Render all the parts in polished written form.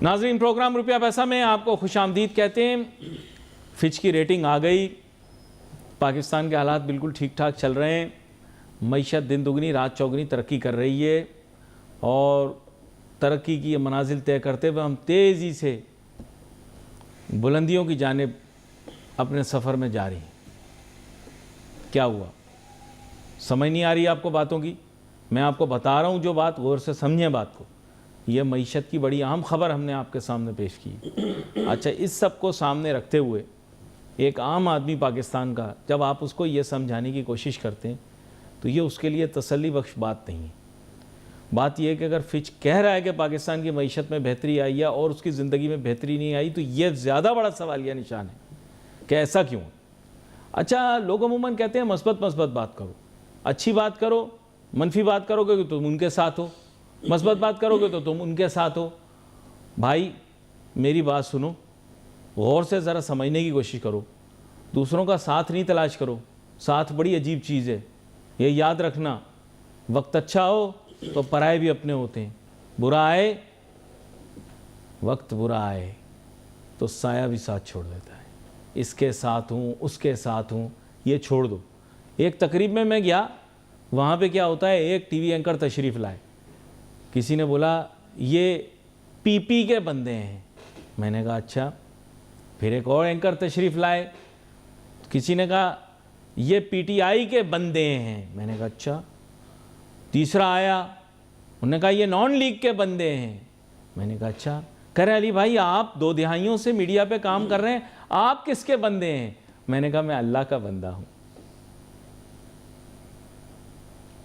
नाज़रीन, प्रोग्राम रुपया पैसा में आपको खुशामदीद कहते हैं। फिच की रेटिंग आ गई, पाकिस्तान के हालात बिल्कुल ठीक ठाक चल रहे हैं, मईशत दिन दुगनी रात चौगनी तरक्की कर रही है और तरक्की की मनाजिल तय करते हुए हम तेज़ी से बुलंदियों की जानिब अपने सफ़र में जारी हैं। क्या हुआ, समझ नहीं आ रही आपको बातों की? मैं आपको बता रहा हूँ जो बात, गौर से समझें बात को। यह मईशत की बड़ी अहम खबर हमने आपके सामने पेश की। अच्छा, इस सब को सामने रखते हुए एक आम आदमी पाकिस्तान का जब आप उसको ये समझाने की कोशिश करते हैं तो ये उसके लिए तसल्ली बख्श बात नहीं है। बात यह है कि अगर फिच कह रहा है कि पाकिस्तान की मईशत में बेहतरी आई है और उसकी ज़िंदगी में बेहतरी नहीं आई, तो यह ज़्यादा बड़ा सवालिया निशान है कि ऐसा क्यों। अच्छा, लोग अमूमन कहते हैं मस्बत बात करो, अच्छी बात करो, मनफी बात करोगे तो तुम उनके साथ हो, मस्बत बात करोगे तो तुम उनके साथ हो। भाई मेरी बात सुनो, गौर से ज़रा समझने की कोशिश करो। दूसरों का साथ नहीं तलाश करो, साथ बड़ी अजीब चीज़ है, ये याद रखना। वक्त अच्छा हो तो पराए भी अपने होते हैं, बुरा आए, वक्त बुरा आए तो साया भी साथ छोड़ देता है। इसके साथ हूँ, उसके साथ हूँ, ये छोड़ दो। एक तकरीब में मैं गया, वहाँ पे क्या होता है, एक टीवी एंकर तशरीफ़ लाए, किसी ने बोला ये पीपी के बंदे हैं। मैंने कहा अच्छा। फिर एक और एंकर तशरीफ़ लाए, किसी ने कहा ये पीटीआई के बंदे हैं। मैंने कहा अच्छा। तीसरा आया, उन्होंने कहा ये नॉन लीग के बंदे हैं। मैंने कहा अच्छा। कह रहे अली भाई आप 2 दिहाइयों से मीडिया पे काम कर रहे हैं, आप किसके बंदे हैं? मैंने कहा मैं अल्लाह का बंदा हूँ।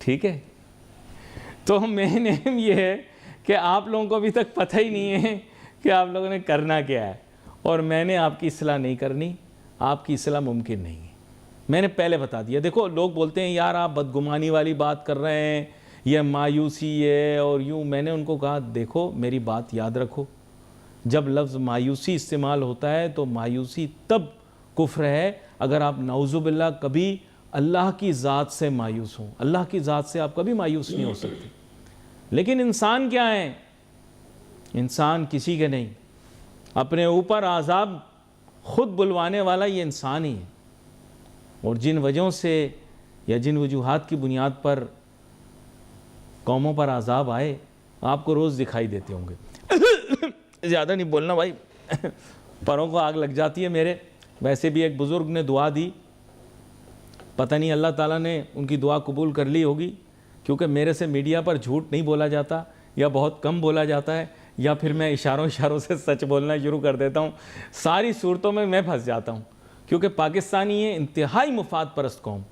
ठीक है, तो मेन एम ये है कि आप लोगों को अभी तक पता ही नहीं है कि आप लोगों ने करना क्या है, और मैंने आपकी इस्लाह नहीं करनी, आपकी इस्लाह मुमकिन नहीं है। मैंने पहले बता दिया। देखो, लोग बोलते हैं यार आप बदगुमानी वाली बात कर रहे हैं, यह मायूसी है और यूँ। मैंने उनको कहा देखो मेरी बात याद रखो, जब लफ्ज़ मायूसी इस्तेमाल होता है तो मायूसी तब कुफ्र है अगर आप नाउज़ुबिल्लाह कभी अल्लाह की ज़ात से मायूस हों। अल्लाह की ज़ात से आप कभी मायूस नहीं हो सकते। लेकिन इंसान क्या है, इंसान किसी के नहीं, अपने ऊपर आज़ाब खुद बुलवाने वाला ये इंसान ही है। और जिन वजहों से या जिन वजूहात की बुनियाद पर कौमों पर आज़ाब आए, आपको रोज़ दिखाई देते होंगे। ज़्यादा नहीं बोलना भाई, परों को आग लग जाती है मेरे। वैसे भी एक बुज़ुर्ग ने दुआ दी, पता नहीं अल्लाह ताला ने उनकी दुआ कबूल कर ली होगी, क्योंकि मेरे से मीडिया पर झूठ नहीं बोला जाता या बहुत कम बोला जाता है, या फिर मैं इशारों से सच बोलना शुरू कर देता हूँ। सारी सूरतों में मैं फंस जाता हूँ, क्योंकि पाकिस्तानी ये इंतहाई मुफाद परस्त कौम,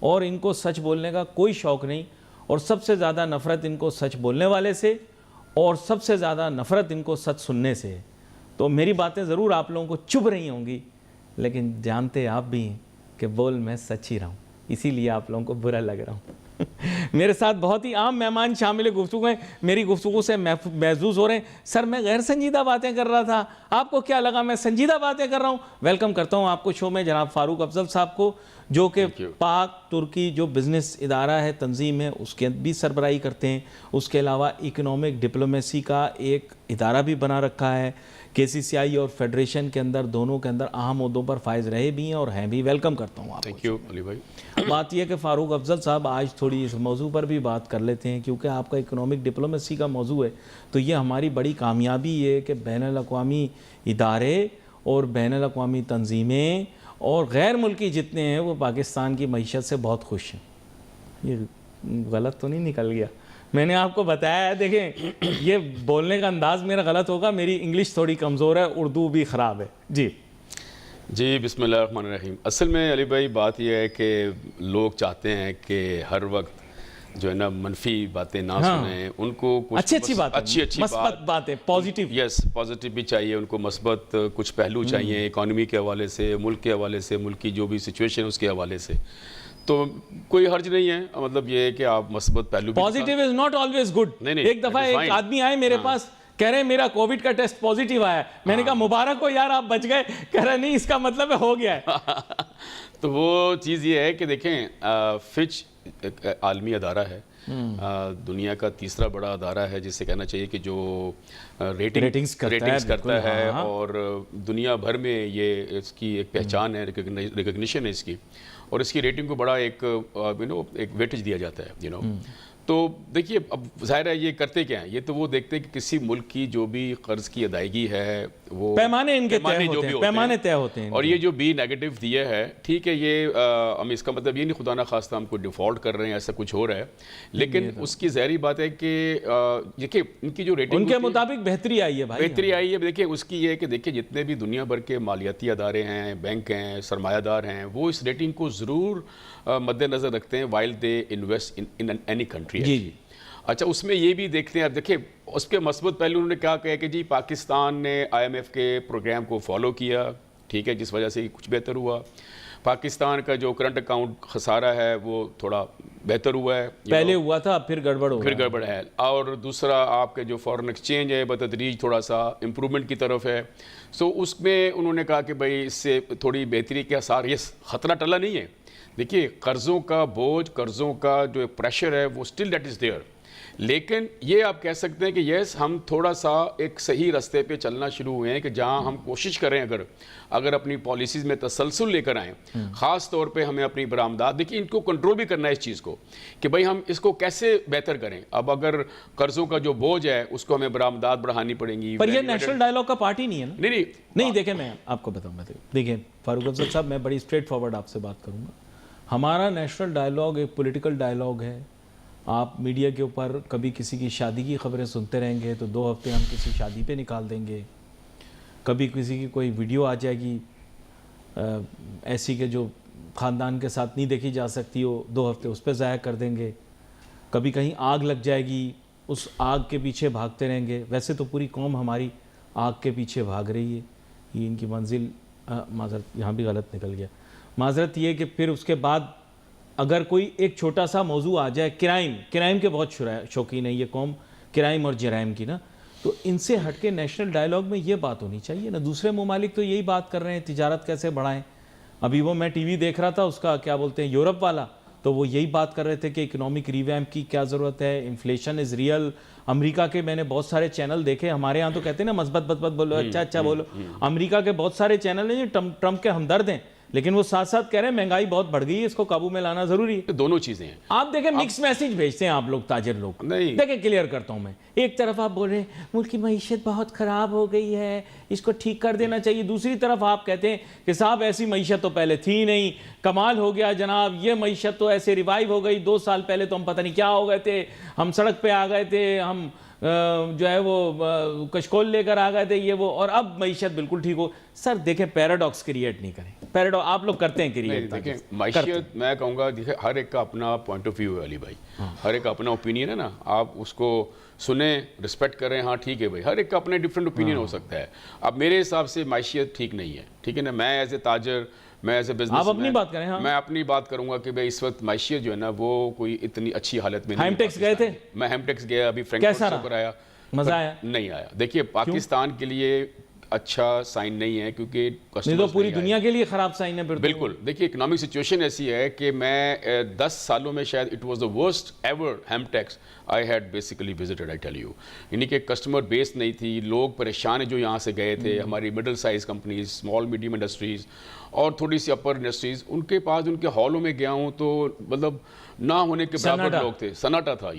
और इनको सच बोलने का कोई शौक़ नहीं, और सबसे ज़्यादा नफ़रत इनको सच बोलने वाले से, और सबसे ज़्यादा नफ़रत इनको सच सुनने से है। तो मेरी बातें ज़रूर आप लोगों को चुभ रही होंगी, लेकिन जानते आप भी हैं कि बोल मैं सच ही रहा हूँ, इसीलिए आप लोगों को बुरा लग रहा हूँ। मेरे साथ बहुत ही आम मेहमान शामिल गुफ्तगू हैं, मेरी गुफ्तगू से महसूस हो रहे हैं सर मैं गैर संजीदा बातें कर रहा था, आपको क्या लगा मैं संजीदा बातें कर रहा हूँ? वेलकम करता हूँ आपको शो में जनाब फ़ारूक अफजल साहब को, जो कि पाक तुर्की जो बिज़नेस इदारा है, तंजीम है, उसके भी सरबराही करते हैं। उसके अलावा इकनॉमिक डिप्लोमेसी का एक इदारा भी बना रखा है। KCCI और फेडरेशन के अंदर, दोनों के अंदर अहम मुद्दों पर फायज रहे भी हैं और हैं भी। वेलकम करता हूँ आपको। थैंक यू अली भाई। बात यह कि फ़ारूक अफजल साहब आज थोड़ी इस मौजू पर भी बात कर लेते हैं, क्योंकि आपका इकनॉमिक डिप्लोमेसी का मौजू है। तो ये हमारी बड़ी कामयाबी है कि बैनुल-अक़वामी इदारे और बैनुल-अक़वामी तंजीमें और गैर मुल्की जितने हैं वो पाकिस्तान की मईशत से बहुत खुश हैं। ये गलत तो नहीं निकल गया? मैंने आपको बताया है, देखें ये बोलने का अंदाज़ मेरा गलत होगा, मेरी इंग्लिश थोड़ी कमज़ोर है, उर्दू भी ख़राब है। जी बिस्मिल्लाहिर्रहमानिर्रहीम। असल में अली भाई बात यह है कि लोग चाहते हैं कि हर वक्त जो है ना मनफी बातें ना सुने, उनको कुछ अच्छी बातें पॉजिटिव, यस पॉजिटिव भी चाहिए उनको, मस्बत कुछ पहलू चाहिए इकॉनमी के हवाले से, मुल्क के हवाले से, मुल्क की जो भी सिचुएशन है उसके हवाले से। तो कोई हर्ज नहीं है, मतलब ये है कि आप मस्बत पहलू, positive is not always good. एक दफ़ा एक आदमी आए मेरे पास, कह रहे हैं मेरा कोविड का टेस्ट पॉजिटिव आया। मैंने कहा मुबारक हो यार, आप बच गए। कह रहे नहीं, इसका मतलब है हो गया है। तो वो चीज़ ये है कि देखें, फिच एक आलमी अदारा है, दुनिया का तीसरा बड़ा अदारा है, जिसे कहना चाहिए कि जो रेटिंग्स करता है हाँ। और दुनिया भर में ये इसकी एक पहचान है, रिकग्निशन है इसकी, और इसकी रेटिंग को बड़ा एक एक वेटेज दिया जाता है। तो देखिए, अब जाहिर है ये करते क्या हैं, ये तो वो देखते हैं कि किसी मुल्क की जो भी कर्ज की अदायगी है वो पैमाने इनके तय जो होते भी हैं, पैमाने तय होते हैं। और ये जो बी नेगेटिव दिया है, ठीक है, ये हम इसका मतलब ये नहीं खुदा ना खास्ता हमको डिफॉल्ट कर रहे हैं, ऐसा कुछ हो रहा है, लेकिन उसकी ज़ाहिरी बात है कि देखिए इनकी जो रेटिंग उनके मुताबिक बेहतरी आई है भाई, बेहतरी आई है। देखिए उसकी ये है कि देखिए जितने भी दुनिया भर के मालियाती अदारे हैं, बैंक हैं, सरमायादार हैं, वो इस रेटिंग को ज़रूर मद्देनज़र रखते हैं while they invest in any country. जी। अच्छा, उसमें ये भी देखते हैं, अब देखिए उसके मस्बत पहले उन्होंने क्या कहा कि जी पाकिस्तान ने IMF के प्रोग्राम को फॉलो किया, ठीक है, जिस वजह से कुछ बेहतर हुआ। पाकिस्तान का जो करंट अकाउंट खसारा है वो थोड़ा बेहतर हुआ है, पहले हुआ था, फिर गड़बड़ हो फिर गड़बड़ है। और दूसरा आपके जो फॉरेन एक्सचेंज है बतदरीज थोड़ा सा इम्प्रूवमेंट की तरफ है। सो उसमें उन्होंने कहा कि भाई इससे थोड़ी बेहतरी के आसार, ये ख़तरा टला नहीं है। देखिए कर्ज़ों का बोझ, कर्ज़ों का जो प्रेशर है वो स्टिल दैट इज़ देयर, लेकिन ये आप कह सकते हैं कि यस हम थोड़ा सा एक सही रास्ते पे चलना शुरू हुए हैं कि जहां हम कोशिश करें अगर अपनी पॉलिसीज़ में तसलसल लेकर आएँ, ख़ास तौर पे हमें अपनी बरामदात, देखिए इनको कंट्रोल भी करना है इस चीज़ को कि भाई हम इसको कैसे बेहतर करें। अब अगर कर्ज़ों का जो बोझ है उसको हमें बरामदात बढ़ानी पड़ेंगी। पर ये नेशनल डायलॉग का पार्ट ही नहीं है ना। नहीं, देखें मैं आपको बताऊंगा, देखिए फारूक अफजल साहब, मैं बड़ी स्ट्रेट फॉरवर्ड आपसे बात करूंगा। हमारा नेशनल डायलॉग एक पॉलिटिकल डायलॉग है। आप मीडिया के ऊपर कभी किसी की शादी की खबरें सुनते रहेंगे तो 2 हफ्ते हम किसी शादी पे निकाल देंगे, कभी किसी की कोई वीडियो आ जाएगी ऐसी के जो ख़ानदान के साथ नहीं देखी जा सकती हो, 2 हफ्ते उस पर ज़ाया कर देंगे, कभी कहीं आग लग जाएगी उस आग के पीछे भागते रहेंगे। वैसे तो पूरी कौम हमारी आग के पीछे भाग रही है, ये इनकी मंजिल, माजरत यहाँ भी गलत निकल गया, माजरत ये कि फिर उसके बाद अगर कोई एक छोटा सा मौजू आ जाए, क्राइम के बहुत शौकीन है ये कौम, क्राइम और जराइम की ना, तो इनसे हटके नेशनल डायलॉग में ये बात होनी चाहिए ना। दूसरे ममालिक तो यही बात कर रहे हैं तिजारत कैसे बढ़ाएं। अभी वो मैं टीवी देख रहा था, उसका क्या बोलते हैं यूरोप वाला, तो वो यही बात कर रहे थे कि इकोनॉमिक रिवैम्प की क्या ज़रूरत है, इन्फ्लेशन इज़ रियल। अमेरिका के मैंने बहुत सारे चैनल देखे, हमारे यहाँ तो कहते हैं ना मस्बत बोलो, अच्छा बोलो। अमेरिका के बहुत सारे चैनल हैं जो ट्रम्प के हमदर्द हैं, लेकिन वो साथ साथ कह रहे हैं महंगाई बहुत बढ़ गई है, इसको काबू में लाना जरूरी है। दोनों चीजें हैं। आप देखें मिक्स मैसेज भेजते हैं आप लोग, ताजिर लोग। नहीं देखें क्लियर करता हूं मैं, एक तरफ आप बोल रहे हैं मुल्क की मईशत बहुत खराब हो गई है, इसको ठीक कर देना चाहिए, दूसरी तरफ आप कहते हैं कि साहब ऐसी मईशत तो पहले थी नहीं, कमाल हो गया जनाब, ये मईशत तो ऐसे रिवाइव हो गई, 2 साल पहले तो हम पता नहीं क्या हो गए थे, हम सड़क पे आ गए थे, हम जो है वो कशकोल लेकर आ गए थे ये वो, और अब मईशत बिल्कुल ठीक हो। सर देखें पैराडॉक्स क्रिएट नहीं करें, पैराडॉक्स आप लोग करते हैं क्रिएट। देखिए मईशत मैं कहूँगा, देखिए हर एक का अपना पॉइंट ऑफ व्यू है अली भाई, हर एक का अपना ओपिनियन है ना, आप उसको सुने, रिस्पेक्ट करें, हाँ ठीक है भाई, हर एक का अपना डिफरेंट ओपिनियन हो सकता है। अब मेरे हिसाब से मईशत ठीक नहीं है, ठीक है ना, मैं एज ए ताजर, मैं एज ए बिजनेस, आप अपनी बात करें। हाँ। मैं अपनी बात करूंगा कि भाई इस वक्त मईशत जो है ना वो कोई इतनी अच्छी हालत में नहीं। हेमटेक्स गए थे? मैं हेमटेक्स गया, अभी फ्रैंकफर्ट से होकर आया, मजा आया? नहीं आया। देखिए पाकिस्तान के लिए अच्छा साइन नहीं है, क्योंकि नहीं तो पूरी दुनिया के लिए खराब साइन है। बिल्कुल। देखिए इकोनॉमिक सिचुएशन ऐसी है कि मैं 10 सालों में शायद it was the worst ever Hemtex I had basically visited, I tell you. यानी कि कस्टमर बेस नहीं थी, लोग परेशान हैं जो यहाँ से गए थे, हमारी middle size companies, small medium industries और थोड़ी सी अपर इंडस्ट्रीज़, उनके पास उनके हॉलों में गया हूँ तो मतलब ना होने के बराबर लोग थे, सन्नाटा था।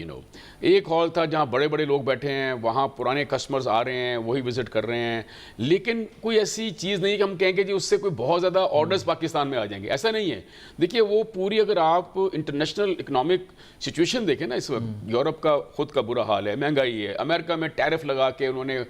एक हॉल था जहाँ बड़े बड़े लोग बैठे हैं, वहाँ पुराने कस्टमर्स आ रहे हैं, वही विजिट कर रहे हैं, लेकिन कोई ऐसी चीज़ नहीं कि हम कहेंगे जी उससे कोई बहुत ज़्यादा ऑर्डर्स पाकिस्तान में आ जाएंगे, ऐसा नहीं है। देखिए वो पूरी, अगर आप इंटरनेशनल इकोनॉमिक सिचुएशन देखें ना इस वक्त, यूरोप का खुद का बुरा हाल है, महंगाई है, अमेरिका में टैरिफ लगा के उन्होंने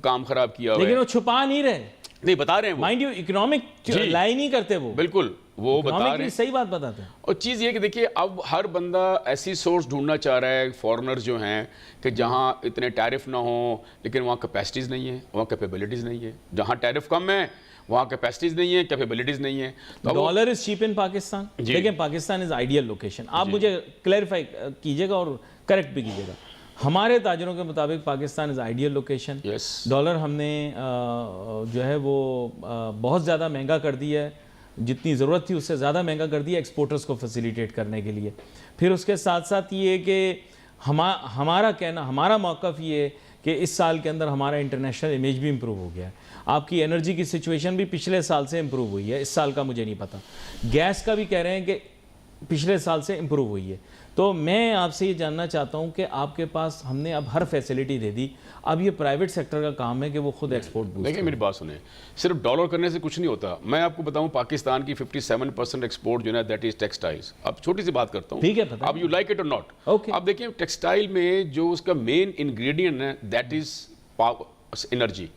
काम खराब किया, लेकिन वो छुपा नहीं रहे, नहीं बता रहे हैं, माइंड यू इकोनॉमिक लाई नहीं करते वो, बिल्कुल वो बता रहे हैं, सही बात बताते हैं। और चीज़ ये कि देखिए अब हर बंदा ऐसी सोर्स ढूंढना चाह रहा है, फॉरेनर्स जो हैं, कि जहाँ इतने टैरिफ ना हो, लेकिन वहाँ कैपेसिटीज़ नहीं है, वहाँ कैपेबिलिटीज़ नहीं है। जहाँ टैरिफ कम है वहाँ कैपेसिटीज़ नहीं है, कैपेबिलिटीज़ नहीं है। तो dollar is cheap in Pakistan, लेकिन पाकिस्तान इज आइडियल लोकेशन। आप मुझे क्लैरिफाई कीजिएगा और करेक्ट भी कीजिएगा। हमारे ताजरों के मुताबिक Pakistan is ideal location. Yes, dollar हमने जो है वो बहुत ज़्यादा महंगा कर दिया है, जितनी ज़रूरत थी उससे ज़्यादा महंगा कर दिया एक्सपोर्टर्स को फैसिलिटेट करने के लिए। फिर उसके साथ साथ ये कि हमारा कहना, हमारा मौक़िफ़ ये है कि इस साल के अंदर हमारा इंटरनेशनल इमेज भी इम्प्रूव हो गया है। आपकी एनर्जी की सिचुएशन भी पिछले साल से इम्प्रूव हुई है, इस साल का मुझे नहीं पता। गैस का भी कह रहे हैं कि पिछले साल से इम्प्रूव हुई है। तो मैं आपसे ये जानना चाहता हूँ कि आपके पास हमने अब हर फैसिलिटी दे दी, अब ये प्राइवेट सेक्टर का काम है कि वो खुद एक्सपोर्ट बूस्ट देखिए मेरी बात सुने, सिर्फ डॉलर करने से कुछ नहीं होता। मैं आपको बताऊं पाकिस्तान की 57% एक्सपोर्ट जो है दैट इज टेक्सटाइल्स। अब छोटी सी बात करता हूं, ठीक है, पता है। अब यू लाइक इट और नॉट। Okay. अब देखिए टेक्सटाइल में जो उसका मेन इंग्रेडिएंट है दैट इज एनर्जी।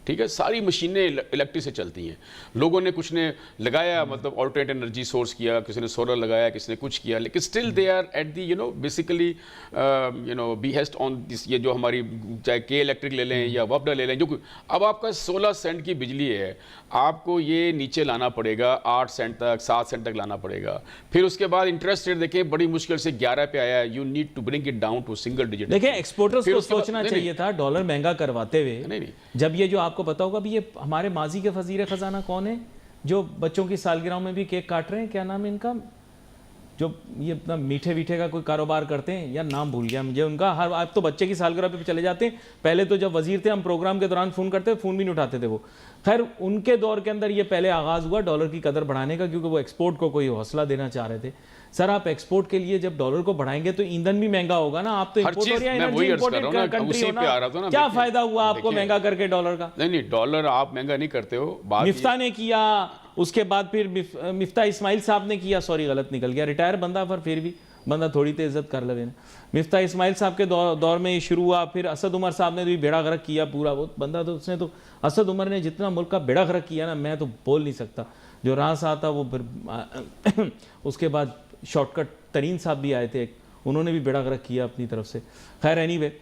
ठीक है, सारी मशीनें इलेक्ट्रिक से चलती हैं। लोगों ने कुछ ने लगाया, मतलब ऑल्टरनेट एनर्जी सोर्स किया, किसी ने सोलर लगाया, किसी ने कुछ किया, लेकिन still they are at the basically behest on this. ये जो हमारी चाहे के इलेक्ट्रिक ले लें या वपडा ले लें, जो अब आपका 16 सेंट की बिजली है, आपको ये नीचे लाना पड़ेगा 8 सेंट तक, 7 सेंट तक लाना पड़ेगा। फिर उसके बाद इंटरेस्ट रेट देखें, बड़ी मुश्किल से 11 पे आया। You need to bring it down to single digit. देखिए एक्सपोर्टर्स को सोचना चाहिए था डॉलर महंगा करवाते हुए। नहीं, जब ये जो आपको पता होगा भी, ये हमारे माजी के वजीर खजाना कौन है जो बच्चों की सालगिरह में भी केक काट रहे हैं, क्या नाम है इनका, जो ये अपना मीठे वीठे का कोई कारोबार करते हैं, यार नाम भूल गया मुझे उनका। हर आप तो बच्चे की सालगिरह पे चले जाते हैं। पहले तो जब वजीर थे हम प्रोग्राम के दौरान फ़ोन करते, फ़ोन भी नहीं उठाते थे वो। खैर उनके दौर के अंदर ये पहले आगाज़ हुआ डॉलर की कदर बढ़ाने का, क्योंकि वो एक्सपोर्ट को कोई हौसला देना चाह रहे थे। सर आप एक्सपोर्ट के लिए जब डॉलर को बढ़ाएंगे तो ईंधन भी महंगा होगा ना, आप तो इंपोर्टर या एनर्जी इंपोर्टेड कंट्री हो ना, क्या फायदा हुआ आपको महंगा करके डॉलर का? नहीं, डॉलर आप महंगा नहीं करते हो। मिफ्ता ने किया, उसके बाद फिर मिफ्ता इस्माइल साहब ने किया, सॉरी गलत निकल गया, रिटायर बंदा पर फिर भी बंदा थोड़ी तो इज्जत कर लगे ना। मिफ्ता इस्माइल साहब के दौर में ये शुरू हुआ। फिर असद उमर साहब ने भी बेड़ा गर्क किया पूरा। वो बंदा तो उसने तो, असद उमर ने जितना मुल्क का बेड़ा गर्क किया ना, मैं तो बोल नहीं सकता। जो राह सा था वो फिर उसके बाद शॉर्टकट तरीन साहब भी आए थे, उन्होंने भी बेड़ा गर्क किया अपनी तरफ से। खैर एनीवे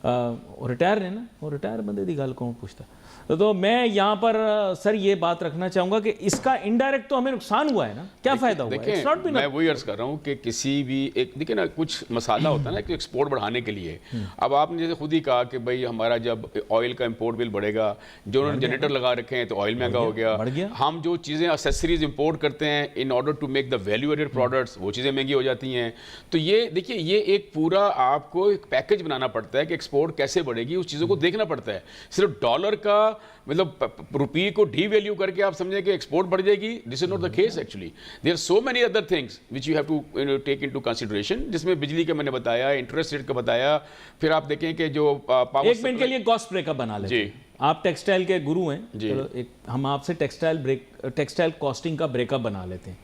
रिटायर है ना, वो रिटायर बंदे की गल कौन पूछता। तो मैं यहाँ पर सर ये बात रखना चाहूँगा कि इसका इनडायरेक्ट तो हमें नुकसान हुआ है ना, क्या फ़ायदा हुआ है? मैं वही अर्ज कर रहा हूँ कि किसी भी एक, देखिए ना, कुछ मसाला होता है ना कि एक्सपोर्ट बढ़ाने के लिए। अब आपने जैसे खुद ही कहा कि भाई हमारा जब ऑयल का इंपोर्ट बिल बढ़ेगा, जो उन्होंने जनरेटर लगा रखे हैं तो ऑयल महंगा हो गया। हम जो चीज़ें एक्सेसरीज इंपोर्ट करते हैं in order to make the value added products, वो चीज़ें महंगी हो जाती हैं। तो ये देखिए, ये एक पूरा आपको एक पैकेज बनाना पड़ता है कि एक्सपोर्ट कैसे बढ़ेगी, उस चीज़ों को देखना पड़ता है। सिर्फ डॉलर का मतलब रुपये को डी वैल्यू करके आप समझें कि एक्सपोर्ट बढ़ जाएगी, this is not the case. Actually there are so many other things which you have to take into consideration, जिसमें बिजली का मैंने बताया, इंटरेस्ट रेट का बताया। फिर आप देखें कि जो पावर, एक मिनट के लिए कॉस्ट ब्रेकअप बना लेते हैं। आप टेक्सटाइल के गुरु हैं, चलो एक हम आपसे टेक्सटाइल कॉस्टिंग का ब्रेकअप बना लेते हैं।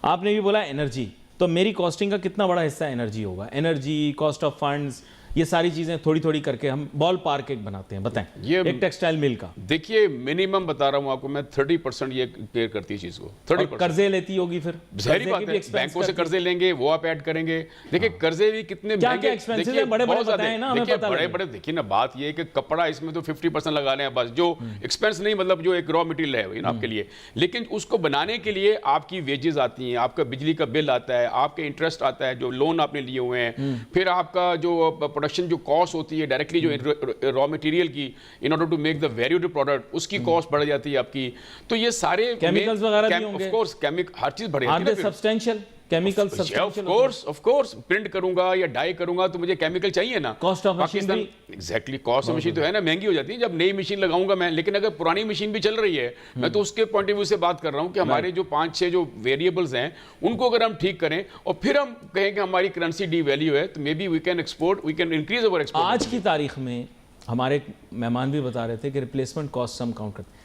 आपने भी बोला एनर्जी, तो मेरी कॉस्टिंग का कितना बड़ा हिस्सा एनर्जी होगा? एनर्जी, कॉस्ट ऑफ फंड्स, ये सारी चीजें थोड़ी थोड़ी करके हम बॉल पार्क एक बनाते हैं। बताएं ये एक टेक्सटाइल मिल का। देखिए मिनिमम बता रहा हूं आपको मैं, 30% ये पेयर करती है चीज को। 30% कर्जे लेती होगी, फिर जहरी बात है, बैंकों से कर्जे लेंगे, वो आप ऐड करेंगे। देखिए कर्जे भी कितने महंगे, देखिए बड़े बड़े बताएं ना, हमें पता बड़े बड़े। देखिए ना, बात ये है कि कपड़ा इसमें तो 50% लगा रहे हैं बस, जो एक्सपेंस नहीं, मतलब जो एक रॉ मटेरियल है आपके लिए, लेकिन उसको बनाने के लिए आपकी वेजेस आती हैं, आपका बिजली का बिल आता है, आपके इंटरेस्ट आता है, जो लोन आपने लिए हुए हैं, फिर आपका जो प्रोडक्शन जो कॉस्ट होती है डायरेक्टली जो रॉ मटेरियल की, in order to make the value product, उसकी कॉस्ट बढ़ जाती है आपकी। तो ये सारे केमिकल्स वगैरह भी होंगे, ऑफ कोर्स हर चीज बढ़ जाती है। Substantial chemical substantial, of course print करूंगा या डाई करूंगा तो मुझे केमिकल चाहिए ना। Cost of machine, exactly, cost of machine तो है ना, महंगी हो जाती है जब नई मशीन लगाऊंगा मैं। लेकिन अगर पुरानी मशीन भी चल रही है, मैं तो उसके पॉइंट ऑफ व्यू से बात कर रहा हूं कि हमारे जो 5-6 जो वेरिएबल्स हैं उनको अगर हम ठीक करें और फिर हम कहें कि हमारी करेंसी डी वैल्यू है, तो may be we can export, we can increase our export. आज की तारीख में हमारे मेहमान भी बता रहे थे कि रिप्लेसमेंट कॉस्ट हम काउंट करते हैं।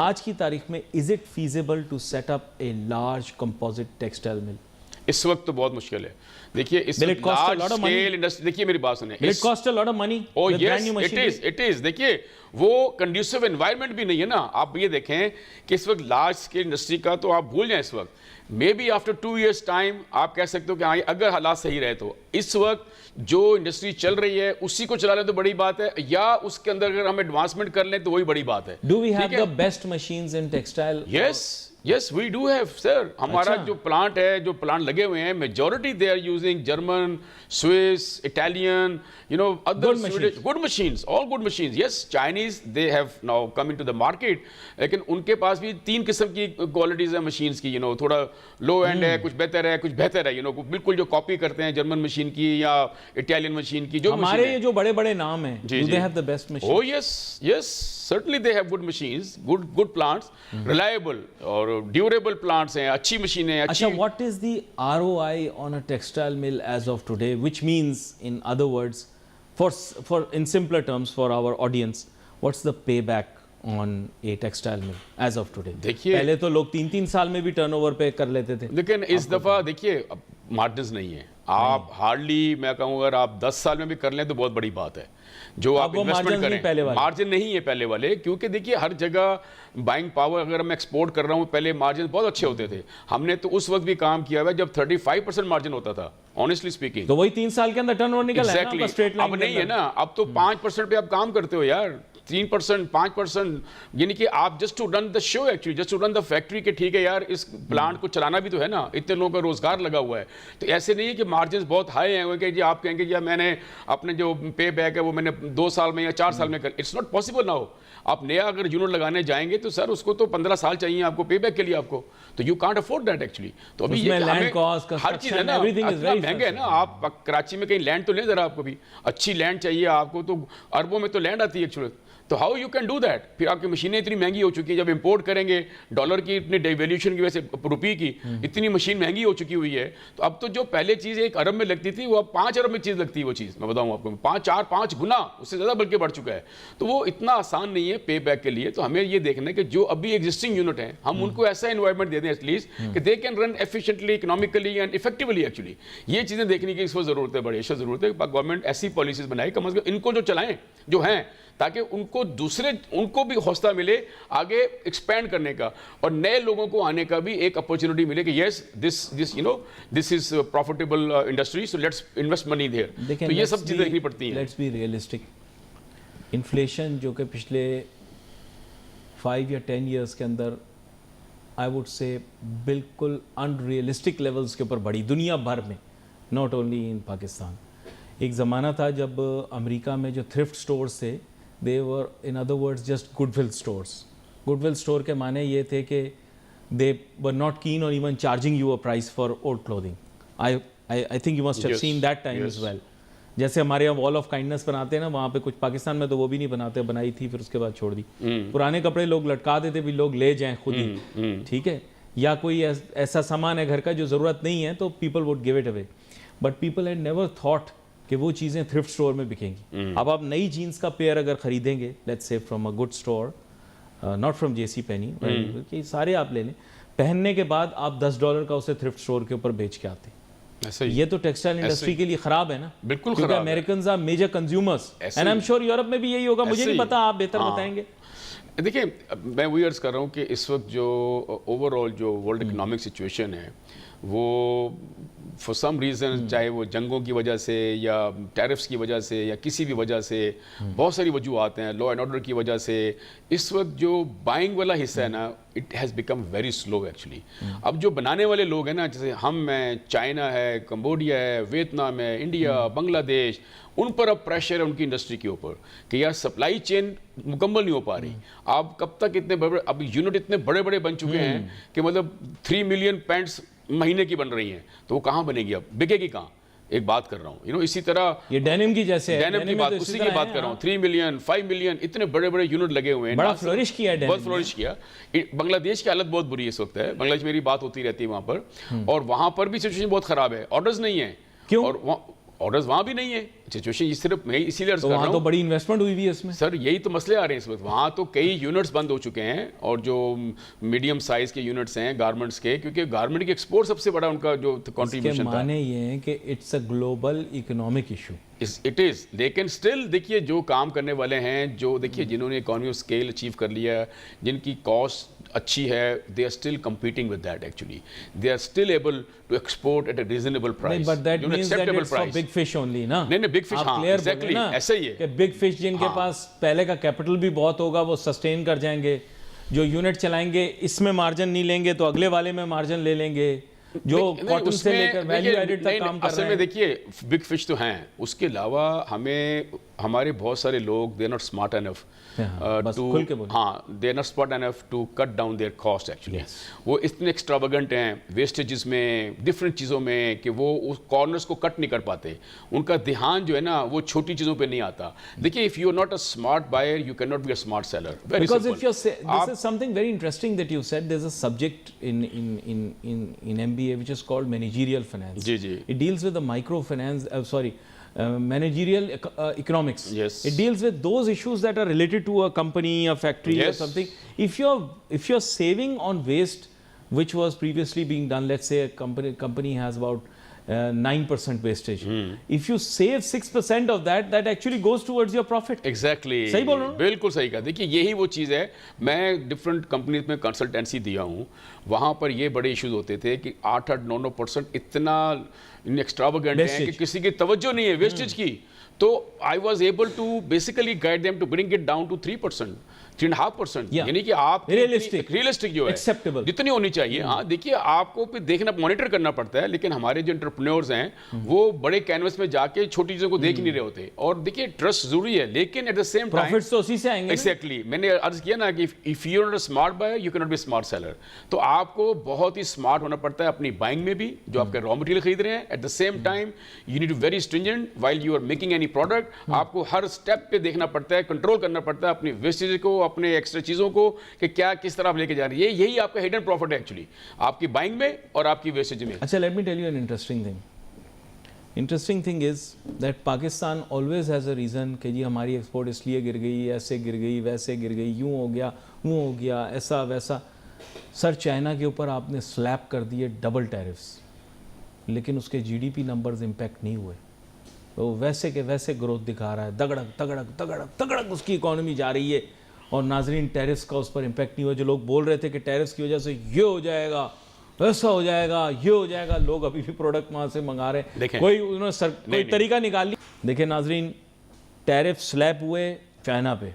आज की तारीख में is it feasible to set up a large composite textile mill? इस वक्त तो बहुत मुश्किल है। देखिए इस लार्ज स्केल इंडस्ट्री, देखिए मेरी बात सुनिए, it cost a lot of money. Oh yes, it is. देखिए वो कंड्यूसिव एनवायरनमेंट भी नहीं है ना। आप ये देखें कि इस वक्त लार्ज स्केल इंडस्ट्री का तो आप भूल जाएं। इस वक्त may be after 2 years time आप कह सकते हो कि हाँ, अगर हालात सही रहे तो इस वक्त जो इंडस्ट्री चल रही है उसी को चला लें तो बड़ी बात है, या उसके अंदर अगर हम एडवांसमेंट कर लें तो वही बड़ी बात है। Do we have the best machines in textile? Yes, Yes, we do have, sir. हमारा अच्छा। जो प्लांट लगे हुए हैं, majority they are using German, Swiss, Italian, other Good Swedish, machines. good machines, all good machines. Yes, Chinese they have now come into the market, लेकिन उनके पास भी 3 किस्म की क्वालिटीज है मशीन्स की, थोड़ा लो एंड है, कुछ बेहतर है, बिल्कुल जो कॉपी करते हैं जर्मन मशीन की या इटालियन मशीन की, जो हमारे machine ये है। जो बड़े बड़े नाम हैं, जी, do ji. they have the best machine? Oh yes, certainly they have good machines, good plants, reliable और durable plants हैं, अच्छी मशीनें हैं, अच्छा, अच्छी। what is the ROI on a textile mill as of today, which means in other words, for in simpler terms for our audience, what's the payback on a textile mill as of today? देखिए- पहले तो लोग 3-3 साल में भी turnover पे कर लेते थे। लेकिन इस दफा देखिए मार्जिन नहीं है, आप हार्डली मैं कहूँ अगर आप 10 साल में भी कर लें तो बहुत बड़ी बात है। जो आप वो इन्वेस्टमेंट margins नहीं करें, पहले वाले। मार्जिन नहीं है पहले वाले, क्योंकि देखिए हर जगह बाइंग पावर, अगर मैं एक्सपोर्ट कर रहा हूँ पहले मार्जिन बहुत अच्छे होते थे। हमने तो उस वक्त भी काम किया हुआ जब 35% मार्जिन होता था, ऑनेस्टली स्पीकिंग। तो वही 3 साल के अंदर टर्नओवर निकल है ना Exactly. आपका स्ट्रेट लाइन अब नहीं है ना, अब तो 5% पे आप काम करते हो यार, 3%, 5%, यानी कि आप just to run the show actually, just to run the factory के, ठीक है यार इस प्लांट को चलाना भी तो है ना, इतने लोगों का रोजगार लगा हुआ है। तो ऐसे नहीं है कि मार्जिन बहुत हाई हैं कि जी आप कहेंगे या मैंने अपने जो पे बैक है वो मैंने 2 साल में या 4 साल में कर, इट्स नॉट पॉसिबल नाउ। आप नया अगर यूनिट लगाने जाएंगे तो सर उसको तो 15 साल चाहिए आपको पे बैक के लिए आपको, तो you can't afford that actually. तो अभी उसमें ये land हमें cost, हर चीज है ना, everything is इतना very महंगा है ना। आप कराची में कहीं लैंड तो ले जरा, आपको भी अच्छी लैंड चाहिए, आपको तो अरबों में तो लैंड आती है एक्चुअली। तो how you can do that? फिर आपकी मशीनें इतनी महंगी हो चुकी है, जब इंपोर्ट करेंगे डॉलर की इतनी डिवैल्यूएशन की वजह से, रुपये की इतनी मशीन महंगी हो चुकी हुई है, तो अब तो जो पहले चीज़ 1 अरब में लगती थी वो अब 5 अरब में चीज़ लगती है। वो चीज़ मैं बताऊँ आपको 5 गुना उससे ज़्यादा बल्कि बढ़ चुका है। तो वो इतना आसान नहीं है पे बैक के लिए। तो हमें ये देखना है कि जो अभी एग्जिस्टिंग यूनिट हैं हम उनको ऐसा एनवायरमेंट दे दें एटलीस्ट कि they can run efficiently, economically and effectively actually. ये चीज़ें देखने की इस वक्त ज़रूरत है, बड़ी ज़रूरत है। गवर्नमेंट ऐसी पॉलिसीज बनाए कम अज़ कम इनको जो चलाएं जो हैं, ताकि उनको भी हौसला मिले आगे एक्सपैंड करने का और नए लोगों को आने का भी एक अपॉर्चुनिटी मिले कि yes this is profitable industry, so let's invest money there. तो ये सब चीजें देखनी पड़ती हैं। Let's be realistic. इन्फ्लेशन जो कि पिछले 5 या 10 इयर्स के अंदर आई वुड से बिल्कुल अनरियलिस्टिक लेवल्स के ऊपर बढ़ी दुनिया भर में, नॉट ओनली इन पाकिस्तान। एक ज़माना था जब अमेरिका में जो थ्रिफ्ट स्टोर्स थे, they were in other words just goodwill stores. Goodwill store के माने ये थे कि दे वर not keen or even charging you a price for old clothing. I think you must have seen that time as well. जैसे हमारे यहाँ wall of kindness बनाते हैं ना, वहाँ पे कुछ पाकिस्तान में तो वो भी नहीं बनाते, बनाई थी फिर उसके बाद छोड़ दी। पुराने कपड़े लोग लटका देते भी लोग ले जाएं खुद ही, ठीक है, या कोई ऐसा सामान है घर का जो ज़रूरत नहीं है तो people would give it away. But people had never thought कि वो चीज़ें थ्रिफ्ट स्टोर में बिकेंगी। अब आप नई जीन्स का पेयर अगर खरीदेंगे, let's say from a good store, not from JC Penney, कि सारे आप ले लें, पहनने के बाद आप $10 का उसे थ्रिफ्ट स्टोर के ऊपर बेच के आते। ये तो टेक्सटाइल इंडस्ट्री के लिए खराब है ना, बिल्कुल क्योंकि खराब। American are major consumers and I am sure Europe में भी यही होगा, मुझे नहीं पता, आप बेहतर बताएंगे। देखिए मैं वही अर्ज कर रहा हूँ कि इस वक्त जो ओवरऑल जो वर्ल्ड इकोनॉमिक सिचुएशन है वो फॉर सम रीज़न, चाहे वो जंगों की वजह से या टैरिफ्स की वजह से या किसी भी वजह से, बहुत सारी वजूहत हैं, लॉ एंड ऑर्डर की वजह से, इस वक्त जो बाइंग वाला हिस्सा है ना, it has become very slow actually. अब जो बनाने वाले लोग हैं ना, जैसे हम हैं, चाइना है, कंबोडिया है, वियतनाम है, इंडिया, बांग्लादेश, उन पर अब प्रेशर है उनकी इंडस्ट्री के ऊपर कि यार सप्लाई चेन मुकम्मल नहीं हो पा रही। आप कब तक इतने बड़े, अब यूनिट इतने बड़े बड़े बन चुके हैं कि मतलब 3 मिलियन पैंट्स महीने की बन रही हैं, तो वो कहाँ बनेगी, अब बिकेगी कहाँ? एक बात कर रहा हूँ, इसी तरह ये डेनिम की जैसे है, डेनिम की बात, उसी की बात कर रहा हूँ। 3 मिलियन 5 मिलियन इतने बड़े बड़े यूनिट लगे हुए हैं, बड़ा फ्लोरिश किया है, बहुत फ्लोरिश किया। बांग्लादेश की हालत बहुत बुरी इस वक्त है, बांग्लादेश मेरी बात होती रहती है वहाँ पर, और वहाँ पर भी सिचुएशन बहुत खराब है, ऑर्डर्स नहीं है। क्यों? और ऑर्डर्स वहाँ भी नहीं है, सिचुएशन सिर्फ मैं इसीलिए अर्ज कर रहा हूँ। तो बड़ी इन्वेस्टमेंट हुई भी है इसमें सर, यही तो मसले आ रहे हैं इस वक्त। वहाँ तो कई यूनिट्स बंद हो चुके हैं, और जो मीडियम साइज के यूनिट्स हैं गारमेंट्स के, क्योंकि गारमेंट की एक्सपोर्ट सबसे बड़ा उनका जो कंट्रीब्यूशन था। माने ये है कि it's a global economic issue, it is, लेकिन स्टिल देखिए जो काम करने वाले हैं, जो देखिए जिन्होंने इकोनॉमी ऑफ स्केल अचीव कर लिया, जिनकी कॉस्ट अच्छी है, they are still competing with that actually. They are still able to export at a reasonable price. but that means that it's for big fish only ना? नहीं, big fish, हाँ, exactly, ऐसा ही है कि बिग फिश जिनके पास पहले का capital भी बहुत होगा वो सस्टेन कर जाएंगे, जो यूनिट चलाएंगे इसमें मार्जिन नहीं लेंगे तो अगले वाले में मार्जिन ले लेंगे, जो कॉटन से लेकर वैल्यू एडेड तक काम कर असल रहे में हैं। देखिए बिग फिश तो हैं, उसके अलावा हमें हमारे बहुत सारे लोग they are not smart enough बस खुल के बोलिए। हाँ they are not smart enough to cut down their cost actually. वो इतने एक्स्ट्रावेगेंट हैं वेस्टेजेस में, डिफरेंट चीज़ों में, कि वो उस कॉर्नर्स को कट नहीं कर पाते। उनका ध्यान जो है ना वो छोटी चीज़ों पे नहीं आता। देखिए if you are not a smart buyer you can not be a smart seller. Very Because simple. if you're this is something very interesting that you said. There's a subject in MBA which is called managerial finance. जी जी It deals with the microfinance. Managerial economics. Yes. It deals with those issues that are related to a company, a factory, or Yes. something. If you're saving on waste, which was previously being done, let's say a company has about 9% wastage. If you save 6% of that, that actually goes towards your profit. Exactly सही बोल रहा हूँ? बिल्कुल सही कहा। देखिए यही वो चीज़ है, मैं डिफरेंट कंपनीज में कंसल्टेंसी दिया हूँ, वहाँ पर ये बड़े इश्यूज होते थे कि 8-9% इतना एक्स्ट्रावेगेंट है कि Wastage. किसी की तवज्जो नहीं है वेस्टेज की। तो I was able to basically guide them to bring it down to 3%, 3.5%। Yeah. यानी कि आप रियलिस्टिक जो है Acceptable. जितनी होनी चाहिए। हाँ देखिए आपको फिर देखना मॉनिटर करना पड़ता है, लेकिन हमारे जो एंटरप्रेन्योर्स हैं वो बड़े कैनवस में जाके छोटी चीज़ों को देख ही नहीं रहे होते। और देखिए ट्रस्ट जरूरी है, लेकिन eight the same time Profits तो उसी से आएंगे ना। एग्जैक्टली मैंने अर्ज किया ना कि if you are not smart buyer you can not be smart seller. तो आपको बहुत ही स्मार्ट होना पड़ता है अपनी बाइंग में भी, जो आपके रॉ मटेरियल खरीद रहे हैं। At the same time you need to very stringent while you are making any product. आपको हर स्टेप पे देखना पड़ता है, कंट्रोल करना पड़ता है अपनी वेस्टेज को, अपने एक्स्ट्रा चीज़ों को, कि क्या किस तरह आप लेके जा रहे हैं। यही आपका हिडन प्रॉफिट है एक्चुअली, आपकी बाइंग में और आपकी वेस्टेज में। अच्छा, let me tell you an interesting thing. Interesting thing is that Pakistan always has a reason कि जी हमारी एक्सपोर्ट इसलिए गिर गई, ऐसे गिर गई, वैसे गिर गई, यूँ हो गया, वो हो गया, ऐसा वैसा। सर चाइना के ऊपर आपने स्लैप कर दिए डबल टैरिफ्स, लेकिन उसके जीडीपी नंबर्स इम्पैक्ट नहीं हुए। तो वैसे के वैसे ग्रोथ दिखा रहा है, दगड़क तगड़क तगड़क तगड़क उसकी इकोनॉमी जा रही है। और नाजरीन टैरिफ्स का उस पर इम्पैक्ट नहीं हुआ। जो लोग बोल रहे थे कि टैरिफ्स की वजह से ये हो जाएगा, ऐसा हो जाएगा, ये हो जाएगा, लोग अभी भी प्रोडक्ट वहाँ से मंगा रहे हैं। कोई उन्होंने कोई तरीका निकाल लिया। देखिए नाजरीन, टैरिफ स्लैप हुए चाइना पे,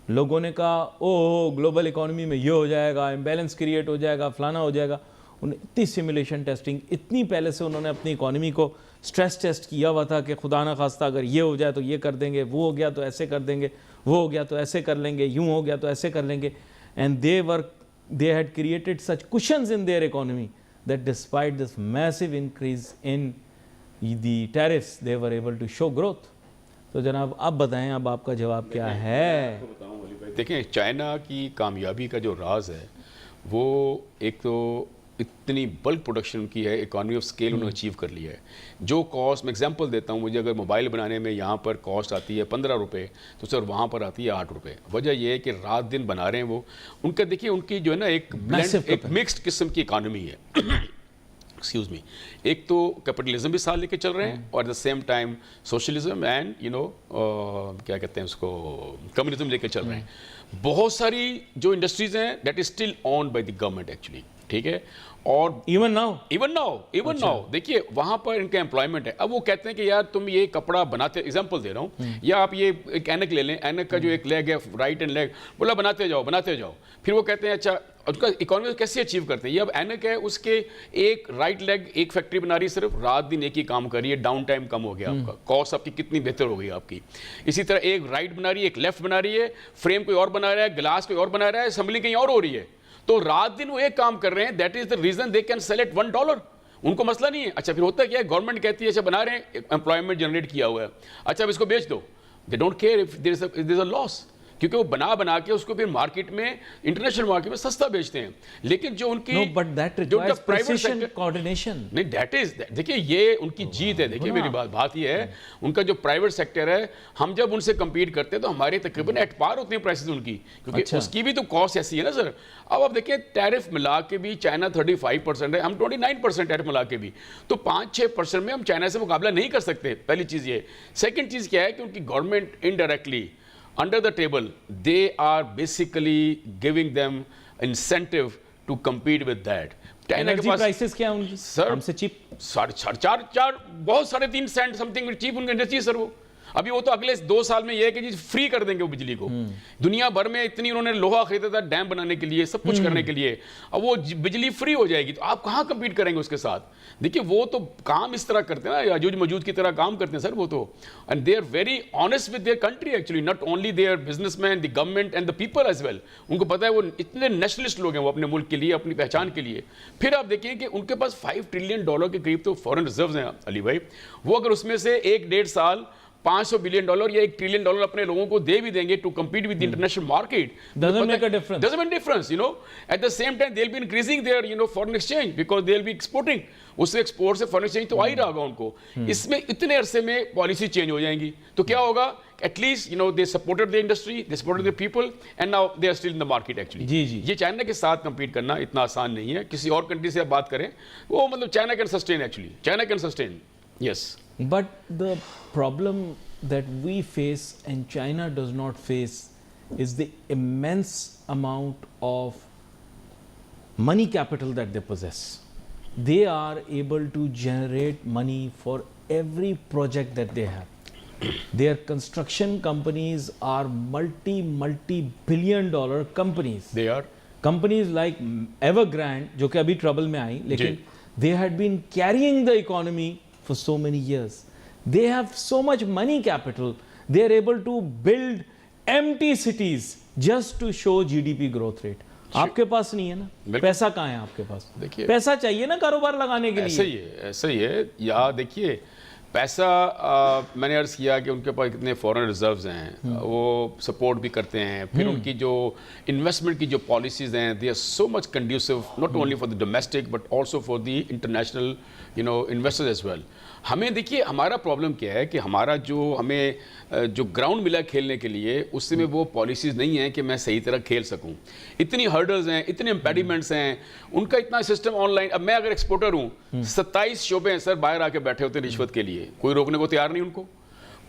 लोगों ने कहा ओह ग्लोबल इकोनॉमी में ये हो जाएगा, इम्बैलेंस क्रिएट हो जाएगा, फलाना हो जाएगा। उन्हें इतनी सिमुलेशन टेस्टिंग, इतनी पहले से उन्होंने अपनी इकोनॉमी को स्ट्रेस टेस्ट किया हुआ था कि खुदा ना खास्ता अगर ये हो जाए तो ये कर देंगे, वो हो गया तो ऐसे कर देंगे, वो हो गया तो ऐसे कर लेंगे, यूँ हो गया तो ऐसे कर लेंगे। And they had created such cushions in their economy that despite this massive increase in the tariffs they were able to show growth. तो जनाब अब बताएं, अब आपका जवाब क्या है? देखें चाइना की कामयाबी का जो राज है वो एक तो इतनी बल्क प्रोडक्शन की है, इकोनॉमी ऑफ स्केल उन्होंने अचीव कर लिया है। जो कॉस्ट, मैं एग्जांपल देता हूँ, मुझे अगर मोबाइल बनाने में यहाँ पर कॉस्ट आती है 15 रुपये, तो सर वहाँ पर आती है 8 रुपये। वजह यह है कि रात दिन बना रहे हैं वो। उनका देखिए उनकी जो है ना एक ब्लेंड, एक मिक्स्ड किस्म की इकानमी है। एक्सक्यूज मी, एक तो कैपिटलिज्म भी साथ लेके चल रहे हैं और eight the same time socialism and क्या कहते हैं उसको, कम्युनिज्म लेके चल रहे हैं। बहुत सारी जो इंडस्ट्रीज हैं that is still owned by the government actually, ठीक है। और इवन नाउ देखिए वहां पर इनका एम्प्लॉयमेंट है। अब वो कहते हैं कि यार तुम ये कपड़ा बनाते, एग्जांपल दे रहा हूँ, या आप ये एक ऐनक ले लें, ऐनक का जो एक लेग है, राइट एंड लेग, बोला बनाते जाओ। फिर वो कहते हैं अच्छा उसका इकोनॉमी कैसे अचीव करते हैं। ये अब ऐनक है, उसके एक राइट लेग एक फैक्ट्री बना रही है, सिर्फ रात दिन एक ही काम कर रही है, डाउन टाइम कम हो गया आपका, कॉस्ट आपकी कितनी बेहतर हो गई आपकी। इसी तरह एक राइट बना रही है, एक लेफ्ट बना रही है, फ्रेम कोई और बना रहा है, ग्लास कोई और बना रहा है, असेंबली कहीं और हो रही है। तो रात दिन वो एक काम कर रहे हैं, that is the reason they can sell at $1। उनको मसला नहीं है। अच्छा फिर होता क्या है, गवर्नमेंट कहती है अच्छा बना रहे हैं, एम्प्लॉयमेंट जनरेट किया हुआ है, अच्छा अब इसको बेच दो। They don't care if there is a loss, क्योंकि वो बना के उसको फिर मार्केट में, इंटरनेशनल मार्केट में सस्ता बेचते हैं। लेकिन जो उनकी प्राइवेट सेक्टर कोऑर्डिनेशन नहीं, दैट इज, देखिए ये उनकी जीत है। देखिए मेरी बात ये है, उनका जो प्राइवेट सेक्टर है, हम जब उनसे compete करते हैं तो हमारे तकरीबन एट पार होते हैं प्राइसेस उनकी, क्योंकि अच्छा। उसकी भी तो कॉस्ट ऐसी है ना सर। अब आप देखिए टैरिफ मिला के भी चाइना 35% है, हम 29% टैरिफ मिला के भी, तो 5-6% में हम चाइना से मुकाबला नहीं कर सकते। पहली चीज़ ये। सेकेंड चीज़ क्या है कि उनकी government indirectly under the table they are basically giving them incentive to compete with that. China के पास प्राइसेस क्या उनकी सर हमसे चीप, 4.5 बहुत 3.5 सेंट समथिंग चीप उनकी इंडस्ट्री सर। वो अभी वो तो अगले 2 साल में ये है कि जी फ्री कर देंगे वो बिजली को। दुनिया भर में इतनी उन्होंने लोहा खरीदा था डैम बनाने के लिए, सब कुछ करने के लिए, अब वो बिजली फ्री हो जाएगी तो आप कहाँ कम्पीट करेंगे उसके साथ? देखिए वो तो काम इस तरह करते हैं ना, याजूज मजूज की तरह काम करते हैं सर वो तो, and they are very honest with their country actually, not only their businessman, the government and the people as well. उनको पता है वो इतने नेशनलिस्ट लोग हैं वो अपने मुल्क के लिए, अपनी पहचान के लिए। फिर आप देखिए कि उनके पास $5 ट्रिलियन के करीब तो फॉरेन रिजर्व्स हैं अली भाई, वो अगर उसमें से 1-1.5 साल $500 बिलियन या $1 ट्रिलियन अपने लोगों को दे भी देंगे to compete with the international market, doesn't make a difference. Doesn't make a difference, you know. At the same time, they'll be increasing their, you know, foreign exchange because they'll be exporting. उससे export से foreign exchange तो आ ही रहा होगा उनको। इसमें इतने अरसे में पॉलिसी चेंज हो जाएंगी तो क्या होगा? At least you know they supported the industry, they supported the people, and now they are still in the market actually. जी जी, ये चाइना के साथ compete करना इतना आसान नहीं है। किसी और कंट्री से आप बात करें वो मतलब China can sustain actually, China can sustain, yes. but the problem that we face and China does not face is the immense amount of money capital that they possess. They are able to generate money for every project that they have. Their construction companies are multi-billion dollar companies. They are Companies like Evergrande, जो कि अभी trouble में आई, लेकिन they had been carrying the economy for so many years. They have so much money capital. They are able to build empty cities just to show GDP growth rate. आपके पास नहीं है ना, पैसा कहाँ है आपके पास? देखिए पैसा चाहिए ना कारोबार लगाने के लिए। ऐसे ही है, ऐसे ही है। या देखिए पैसा मैंने अर्ज किया कि उनके पास कितने फॉरेन रिजर्व्स हैं, वो सपोर्ट भी करते हैं। फिर उनकी जो इन्वेस्टमेंट की जो पॉलिसीज हैं, they are so much conducive not only for the domestic but also for the international you know investors as well. हमें देखिए हमारा प्रॉब्लम क्या है कि हमारा जो हमें जो ग्राउंड मिला खेलने के लिए उससे में वो पॉलिसीज़ नहीं है कि मैं सही तरह खेल सकूं। इतनी हर्डल्स हैं, इतने इम्पेडिमेंट्स हैं, उनका इतना सिस्टम ऑनलाइन। अब मैं अगर एक्सपोर्टर हूं, 27 शोबे हैं सर बाहर आके बैठे होते हैं रिश्वत के लिए, कोई रोकने को तैयार नहीं, उनको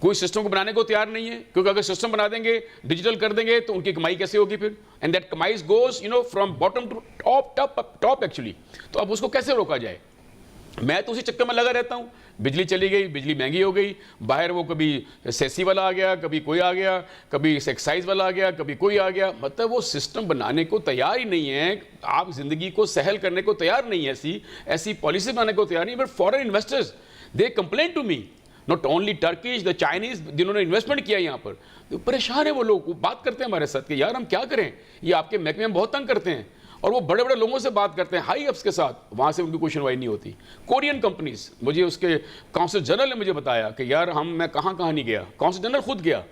कोई सिस्टम को बनाने को तैयार नहीं है, क्योंकि अगर सिस्टम बना देंगे, डिजिटल कर देंगे तो उनकी कमाई कैसे होगी फिर? एंड दैट कमाई goes you know from bottom to top actually. तो अब उसको कैसे रोका जाए? मैं तो उसी चक्कर में लगा रहता हूँ। बिजली चली गई, बिजली महंगी हो गई, बाहर वो कभी सेसी वाला आ गया, कभी कोई आ गया, कभी एक्साइज वाला आ गया, कभी कोई आ गया। मतलब वो सिस्टम बनाने को तैयार ही नहीं है, आप जिंदगी को सहल करने को तैयार नहीं है, ऐसी पॉलिसी बनाने को तैयार नहीं। But foreign investors they complain to me, not only Turkish, the Chinese जिन्होंने इन्वेस्टमेंट किया यहाँ पर, तो परेशान है वो लोग। वो बात करते हैं हमारे साथ कि यार हम क्या करें, ये आपके महकमे में बहुत तंग करते हैं। और वो बड़े बड़े लोगों से बात करते हैं, हाई अप्स के साथ, वहाँ से उनकी कोई सुनवाई नहीं होती। कोरियन कंपनीज, मुझे उसके काउंसिल जनरल ने मुझे बताया कि यार मैं कहाँ नहीं गया, काउंसिल जनरल खुद गया,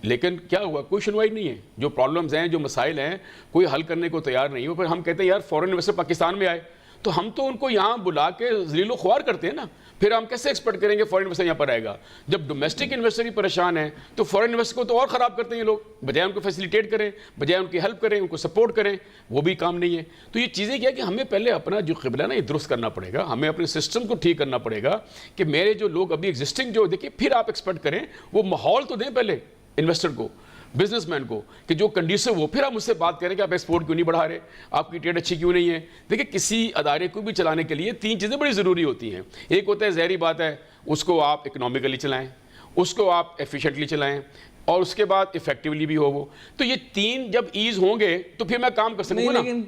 लेकिन क्या हुआ, कोई सुनवाई नहीं है। जो प्रॉब्लम्स हैं, जो मसाइल हैं, कोई हल करने को तैयार नहीं हो। फिर हम कहते हैं यार फॉरेन इन्वेस्टर पाकिस्तान में आए, तो हम तो उनको यहाँ बुला के जलीलो ख्वार करते हैं ना। फिर हम कैसे एक्सपेक्ट करेंगे फॉरेन इन्वेस्टर यहाँ पर आएगा? जब डोमेस्टिक इन्वेस्टर ही परेशान है तो फॉरेन इन्वेस्टर को तो और ख़राब करते हैं ये लोग। बजाय उनको फैसिलिटेट करें, बजाय उनकी हेल्प करें, उनको सपोर्ट करें, वो भी काम नहीं है। तो ये चीज़ें क्या है कि हमें पहले अपना जो क़िबला ना ये दुरुस्त करना पड़ेगा, हमें अपने सिस्टम को ठीक करना पड़ेगा कि मेरे जो लोग अभी एग्जिस्टिंग जो देखिए, फिर आप एक्सपेक्ट करें वो माहौल तो दें पहले इन्वेस्टर को, बिजनेसमैन को, कि जो कंडीशन हो, फिर आप मुझसे बात करें कि आप एक्सपोर्ट क्यों नहीं बढ़ा रहे, आपकी ट्रेड अच्छी क्यों नहीं है। देखिए किसी अदारे को भी चलाने के लिए 3 चीज़ें बड़ी ज़रूरी होती हैं। एक होता है ज़हरी बात है, उसको आप इकोनॉमिकली चलाएं, उसको आप एफिशिएंटली चलाएं, और उसके बाद इफेक्टिवली भी हो वो। तो ये 3 जब ईज होंगे तो फिर मैं काम कर सकूंगा ना। लेकिन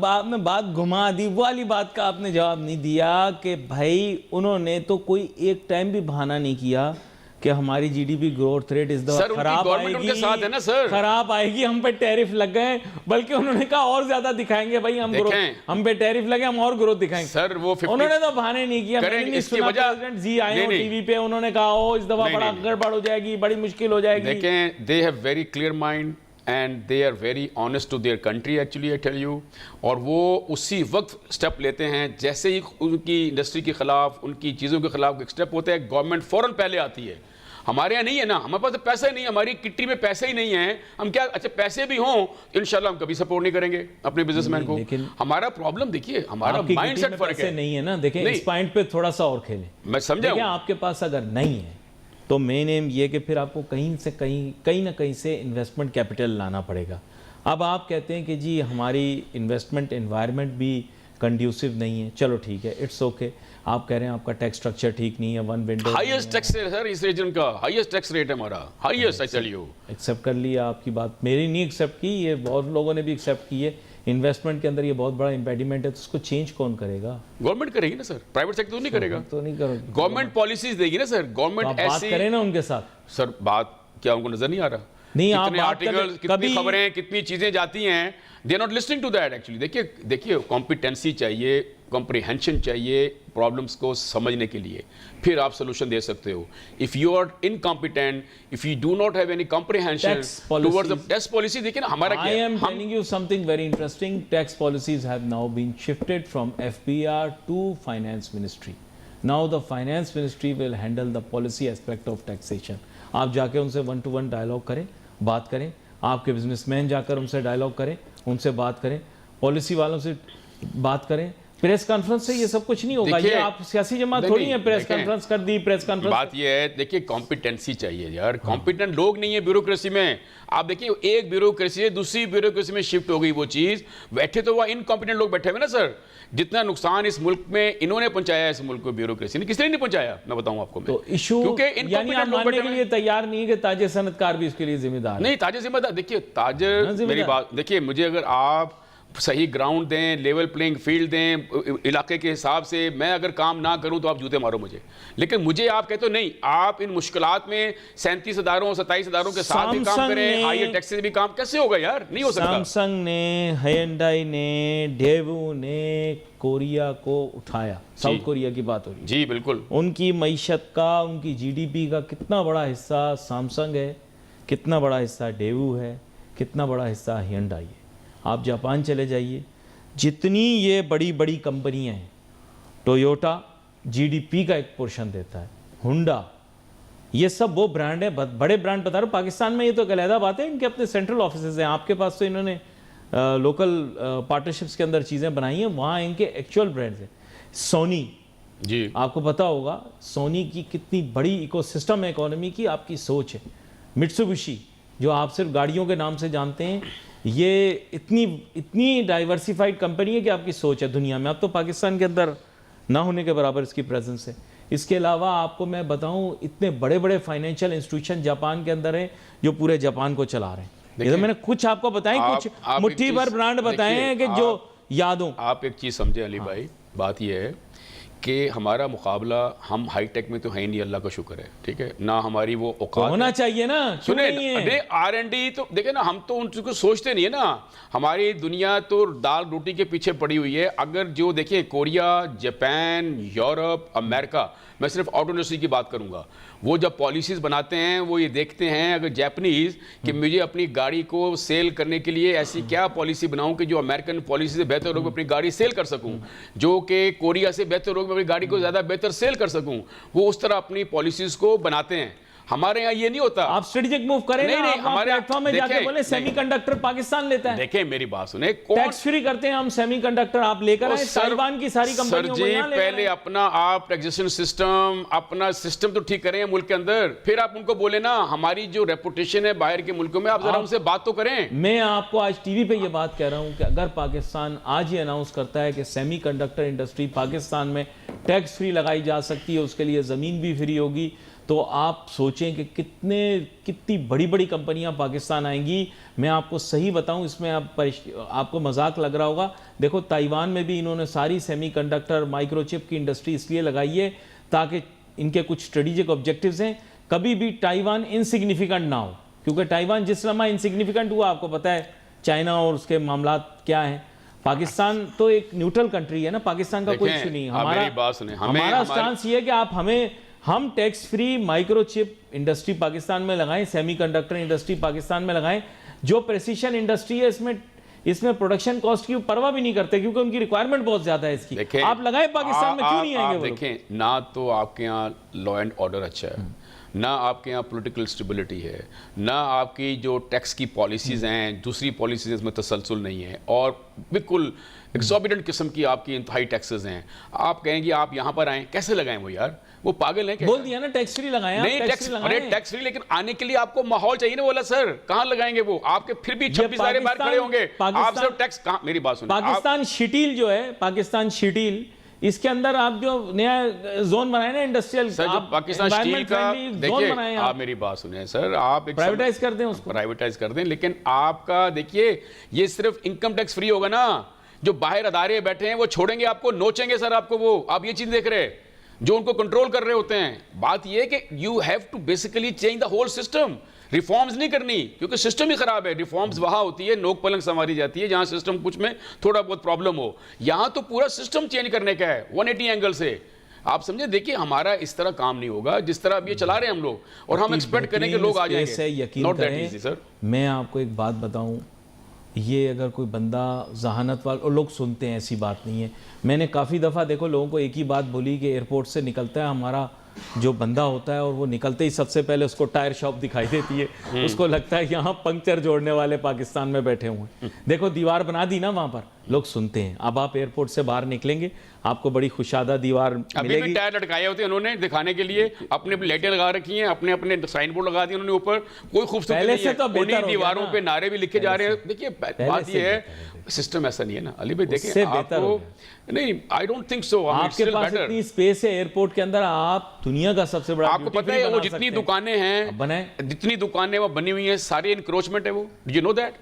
बाद में बात घुमा दी, वो वाली बात का आपने जवाब नहीं दिया कि भाई उन्होंने तो कोई एक टाइम भी बहाना नहीं किया कि हमारी जीडीपी ग्रोथ रेट इस दफा खराब आएगी, उनके साथ है ना सर, खराब आएगी, हम पे टैरिफ लग गए, बल्कि उन्होंने कहा और ज्यादा दिखाएंगे भाई, हम पे टैरिफ लगे, हम और ग्रोथ दिखाएंगे। सर वो उन्होंने तो बहाने नहीं किया। मैंने सुना प्रेसिडेंट जी आए हो टीवी पे, उन्होंने कहा हो इस दफा बड़ा गड़बड़ हो जाएगी, बड़ी मुश्किल हो जाएगी। देखें, they have very clear mind and they are very honest to their country actually, I tell you. और वो उसी वक्त स्टेप लेते हैं जैसे ही उनकी इंडस्ट्री के खिलाफ, उनकी चीज़ों के खिलाफ एक स्टेप होता है, गवर्नमेंट फ़ौरन पहले आती है। हमारे यहाँ नहीं है ना, हमारे पास तो पैसा ही नहीं है, हमारी किट्टी में पैसे ही नहीं है। हम क्या, अच्छा पैसे भी हों इंशाल्लाह हम कभी सपोर्ट नहीं करेंगे अपने बिजनेसमैन को। लेकिन हमारा प्रॉब्लम देखिए, हमारा माइंडसेट फर्क है। नहीं है ना, देखें इस पॉइंट पे थोड़ा सा और खेलें। मैं समझा, आपके पास अगर नहीं है तो मेन एम ये कि फिर आपको कहीं ना कहीं से इन्वेस्टमेंट कैपिटल लाना पड़ेगा। अब आप कहते हैं कि जी हमारी इन्वेस्टमेंट एनवायरनमेंट भी कंड्यूसिव नहीं है। चलो ठीक है, इट्स ओके। आप कह रहे हैं आपका टैक्स स्ट्रक्चर ठीक नहीं है, वन विंडो हाईएस्ट टैक्स है सर इस रीजन का, हाईएस्ट टैक्स रेट है हमारा, highest I tell you. Accept कर लिया आपकी बात, मेरी नहीं एक्सेप्ट की, ये बहुत लोगों ने भी एक्सेप्ट की है। इन्वेस्टमेंट के अंदर ये बहुत बड़ा इम्पेडिमेंट है, तो उसको चेंज कौन करेगा? गवर्नमेंट करेगी ना सर, प्राइवेट सेक्टर तो नहीं करेगा। तो नहीं करोगे, गवर्नमेंट पॉलिसीज देगी ना सर, तो गवर्नमेंट आप बात ऐसी। करें ना उनके साथ। सर बात क्या उनको नजर नहीं आ रहा? नहीं, आप कितने बात आर्टिकल, करें, कितनी कभी खबरें, कितनी चीजें जाती हैं, they are not listening to that actually. देखिए कॉम्पिटेंसी चाहिए, कॉम्प्रिहेंशन चाहिए प्रॉब्लम्स को समझने के लिए, फिर आप सोल्यूशन दे सकते हो। If you are incompetent, if you do not have any comprehension towards the tax policy, देखिए ना हमारा क्या I है, am हम telling you something very interesting. Tax policies have now been shifted from FBR to Finance Ministry. Now the Finance Ministry will handle the policy aspect of taxation. आप जाके उनसे one two one dialogue करें, बात करें, आपके businessman जाकर उनसे dialogue करें, उनसे बात करें, पॉलिसी वालों से बात करें। प्रेस कॉन्फ्रेंस से ये सब कुछ नहीं होगा। ये आप सियासी जमात थोड़ी है, प्रेस कॉन्फ्रेंस कर दी, प्रेस कॉन्फ्रेंस। बात ये है, देखिए कॉम्पिटेंसी चाहिए यार, कॉम्पिटेंट लोग नहीं है ब्यूरोक्रेसी में। आप देखिए एक ब्यूरोक्रेसी से दूसरी ब्यूरोक्रेसी में शिफ्ट हो गई वो चीज, बैठे तो वह इनकॉम्पिटेंट लोग बैठे हुए ना सर। जितना नुकसान इस मुल्क में इन्होंने पहुंचाया, इस मुल्क को ब्यूरोक्रेसी ने, किसने नहीं पहुंचाया, मैं बताऊं आपको। मैं तो इशू क्योंकि यानी आप इनकॉम्पिटेंट लोग मानने बैठे के हुए लिए तैयार नहीं है कि ताजिर सनतकार भी इसके लिए जिम्मेदार है। नहीं, ताजिर जिम्मेदार, देखिए ताजिर, जिम्मेदार। मेरी बात देखिए, मुझे अगर आप सही ग्राउंड दें, लेवल प्लेइंग फील्ड दें, इलाके के हिसाब से मैं अगर काम ना करूं तो आप जूते मारो मुझे। लेकिन मुझे आप कहते हो नहीं, आप इन मुश्किलात में 37 इदारों 27 इदारों के साथ भी काम करें, हायर टैक्सेस भी काम, कैसे होगा यार? नहीं हो सकता। सैमसंग ने, हायंडाई ने, डेवू ने कोरिया को उठाया, साउथ कोरिया की बात हो रही है जी बिल्कुल। उनकी मईशत का, उनकी जीडीपी का कितना बड़ा हिस्सा सैमसंग है, कितना बड़ा हिस्सा डेवू है, कितना बड़ा हिस्सा हायंडाई है। आप जापान चले जाइए, जितनी ये बड़ी बड़ी कंपनियां हैं, टोयोटा जीडीपी का एक पोर्शन देता है, हुंडा, ये सब वो ब्रांड है, बड़े ब्रांड बता रहा हूँ। पाकिस्तान में ये तो अलहदा बात है, इनके अपने सेंट्रल ऑफिसेज हैं। आपके पास तो इन्होंने लोकल पार्टनरशिप्स के अंदर चीज़ें बनाई हैं, वहाँ इनके एक्चुअल ब्रांड्स हैं। सोनी, जी आपको पता होगा सोनी की कितनी बड़ी इकोसिस्टम है इकोनॉमी की, आपकी सोच है। मित्सुबिशी, जो आप सिर्फ गाड़ियों के नाम से जानते हैं, ये इतनी डाइवर्सिफाइड कंपनी है कि आपकी सोच है दुनिया में। अब तो पाकिस्तान के अंदर ना होने के बराबर इसकी प्रेजेंस है। इसके अलावा आपको मैं बताऊं, इतने बड़े बड़े फाइनेंशियल इंस्टीट्यूशन जापान के अंदर हैं जो पूरे जापान को चला रहे हैं। ये तो मैंने कुछ आपको बताएं, कुछ मुट्ठी भर ब्रांड बताए हैं कि जो यादों। आप एक चीज़ समझे अली भाई, बात ये है कि हमारा मुकाबला, हम हाईटेक में तो है ही नहीं, अल्लाह का शुक्र है, ठीक है ना, हमारी वो औकात होना चाहिए ना, सुने R&D तो देखे ना, हम तो उनको सोचते नहीं है ना। हमारी दुनिया तो दाल रोटी के पीछे पड़ी हुई है। अगर जो देखिए कोरिया, जापान, यूरोप, अमेरिका, मैं सिर्फ ऑटो इंडस्ट्री की बात करूंगा, वो जब पॉलिसीज बनाते हैं वो ये देखते हैं, अगर जापानीज, कि मुझे अपनी गाड़ी को सेल करने के लिए ऐसी क्या पॉलिसी बनाऊं कि जो अमेरिकन पॉलिसी से बेहतर हो, अपनी गाड़ी सेल कर सकूं, जो कि कोरिया से बेहतर हो, अपनी गाड़ी को ज़्यादा बेहतर सेल कर सकूं। वो उस तरह अपनी पॉलिसीज को बनाते हैं। हमारे यहाँ ये नहीं होता। आप स्ट्रेटेजिक मूव करें नहीं, ना, नहीं, आप हमारे प्लेटफॉर्म में जाके बोले सेमीकंडक्टर पाकिस्तान लेता है। देखें मेरी बात सुने, टैक्स फ्री करते हैं हम सेमीकंडक्टर, आप लेकर आए ताइवान की सारी कंपनियों को यहाँ लेकर पहले अपना आप टैक्सेशन सिस्टम, अपना सिस्टम तो ठीक करें मुल्क के अंदर, फिर आप उनको बोले ना हमारी जो रेपुटेशन है बाहर के मुल्कों में, आप जरा उनसे बात तो करें। मैं आपको आज टीवी पे ये बात कह रहा हूं कि अगर पाकिस्तान आज ही अनाउंस करता है कि सेमीकंडक्टर इंडस्ट्री पाकिस्तान में टैक्स फ्री लगाई जा सकती है, उसके लिए ज़मीन भी फ्री होगी, तो आप सोचें कि कितनी बड़ी बड़ी कंपनियां पाकिस्तान आएंगी। मैं आपको सही बताऊं, इसमें आपको मजाक लग रहा होगा, देखो ताइवान में भी इन्होंने सारी सेमीकंडक्टर माइक्रोचिप की इंडस्ट्री इसलिए लगाई है ताकि इनके कुछ स्ट्रेटेजिक ऑब्जेक्टिव्स हैं, कभी भी ताइवान इनसिग्निफिकेंट ना हो, क्योंकि ताइवान जिस लम्हा इनसिग्निफिकेंट हुआ, आपको पता है चाइना और उसके मामला क्या हैं। पाकिस्तान तो एक न्यूट्रल कंट्री है ना, पाकिस्तान का कोई इशू नहीं। हमारा स्टांस ये है कि हम tax free microchip industry Pakistan में लगाएं, सेमीकंडक्टर इंडस्ट्री पाकिस्तान में लगाएं। जो प्रेसिशन इंडस्ट्री है इसमें प्रोडक्शन कॉस्ट की परवाह भी नहीं करते, क्योंकि उनकी रिक्वायरमेंट बहुत ज्यादा है इसकी। आप लगाएं पाकिस्तान में, क्यों नहीं आएंगे वो लोग? देखें ना, तो आपके यहाँ लॉ एंड ऑर्डर अच्छा है, ना आपके यहाँ पॉलिटिकल स्टेबिलिटी है, ना आपकी जो टैक्स की पॉलिसीज़ हैं, दूसरी पॉलिसीज़ में तसलसल नहीं है, और बिल्कुल एक्सॉर्बिटेंट किस्म की आपकी इंतहाई टैक्सेस हैं। आप कहेंगे आप यहाँ पर आएँ, कैसे लगाएं वो यार? वो पागल है क्या? बोल दिया ना टैक्स फ्री लगाए, नहीं टैक्स, अरे टैक्स फ्री, लेकिन आने के लिए आपको माहौल चाहिए ना। बोला सर कहां लगाएंगे वो? आपके फिर भी 26 सारे बाहर खड़े होंगे, आप सिर्फ टैक्स कहां? मेरी बात सुनिए, पाकिस्तान शिटील जो है, पाकिस्तान शिटील, इसके अंदर आप जो नया जोन बनाए ना इंडस्ट्रियल, सर जो पाकिस्तान स्टील का, देखिए आप मेरी बात सुनिए सर, आप प्राइवेटाइज कर दें उसको, प्राइवेटाइज कर दें, लेकिन आपका देखिए ये सिर्फ इनकम टैक्स फ्री होगा ना। जो बाहर अदारे बैठे हैं वो छोड़ेंगे आपको, नोचेंगे सर आपको, वो आप ये चीज देख रहे हैं जो उनको कंट्रोल कर रहे होते हैं। बात ये है कि you have to basically change the whole system. Reforms नहीं करनी, क्योंकि सिस्टम ही खराब है। रिफॉर्म्स वहां होती है, नोक पलंग संवारी जाती है जहां सिस्टम कुछ में थोड़ा बहुत प्रॉब्लम हो। यहां तो पूरा सिस्टम चेंज करने का है 180 एंगल से। आप समझे, देखिए हमारा इस तरह काम नहीं होगा जिस तरह अब ये चला रहे हैं हम लोग, और हम एक्सपेक्ट करें कि लोग आ जाएंगे। यकीन करें सर, मैं आपको एक बात बताऊं, ये अगर कोई बंदा जहानत वाला, और लोग सुनते हैं, ऐसी बात नहीं है। मैंने काफ़ी दफ़ा देखो लोगों को एक ही बात बोली कि एयरपोर्ट से निकलता है हमारा जो बंदा होता है, और वो निकलते ही सबसे पहले उसको टायर शॉप दिखाई देती है, उसको लगता है यहाँ पंक्चर जोड़ने वाले पाकिस्तान में बैठे हुए हैं। देखो दीवार बना दी ना वहाँ पर, लोग सुनते हैं। अब आप एयरपोर्ट से बाहर निकलेंगे, आपको बड़ी खुशादा दीवार अभी भी टायर लटकाए होते हैं उन्होंने दिखाने के लिए, अपने लाइटें लगा रखी हैं, अपने अपने साइन बोर्ड लगा दिए उन्होंने ऊपर, कोई खूबसूरती नहीं है। उन्हीं दीवारों पे नारे भी लिखे जा रहे हैं। देखिए बात ये है, सिस्टम ऐसा नहीं है ना अली भाई। देखिए आपको नहीं, आई डोंट थिंक सो, आपके पास इतनी स्पेस है एयरपोर्ट के अंदर, आप दुनिया का सबसे बड़ा, आपको पता है वो जितनी दुकानें हैं बनाए, जितनी दुकानें वो बनी हुई हैं, सारी इंक्रोचमेंट है वो, यू नो दैट।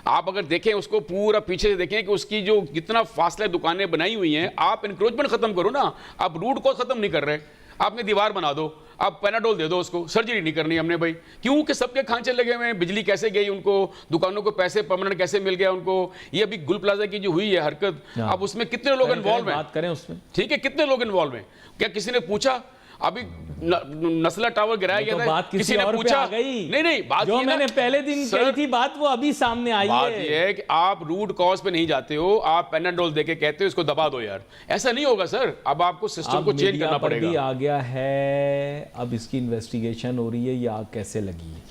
आप अगर देखें उसको पूरा पीछे से देखें कि उसकी जो जितना फासला दुकानें बनाई हुई हैं, आप इंक्रोचमेंट खत्म करो ना। आप रूट को खत्म नहीं कर रहे, आपने दीवार बना दो, आप पैनाडोल दे दो उसको, सर्जरी नहीं करनी हमने भाई। क्यों कि सबके खांचे लगे हुए हैं, बिजली कैसे गई उनको, दुकानों को पैसे परमानेंट कैसे मिल गया उनको। ये अभी गुल प्लाजा की जो हुई है हरकत, अब उसमें कितने लोग इन्वॉल्व हैं, बात करें उसमें, ठीक है, कितने लोग इन्वॉल्व हैं? क्या किसी ने पूछा? अभी नस्ला टावर गिराया गया था, किसी ने पूछा? नहीं बात जो मैंने पहले दिन कही थी बात, वो अभी सामने आई है। बात ये है कि आप रूट कॉज पे नहीं जाते हो, आप पैनाडोल देके कहते हो इसको दबा दो यार, ऐसा नहीं होगा सर। अब आपको सिस्टम को चेंज करना पड़ेगा। भी आ गया है, अब इसकी इन्वेस्टिगेशन हो रही है, ये आग कैसे लगी है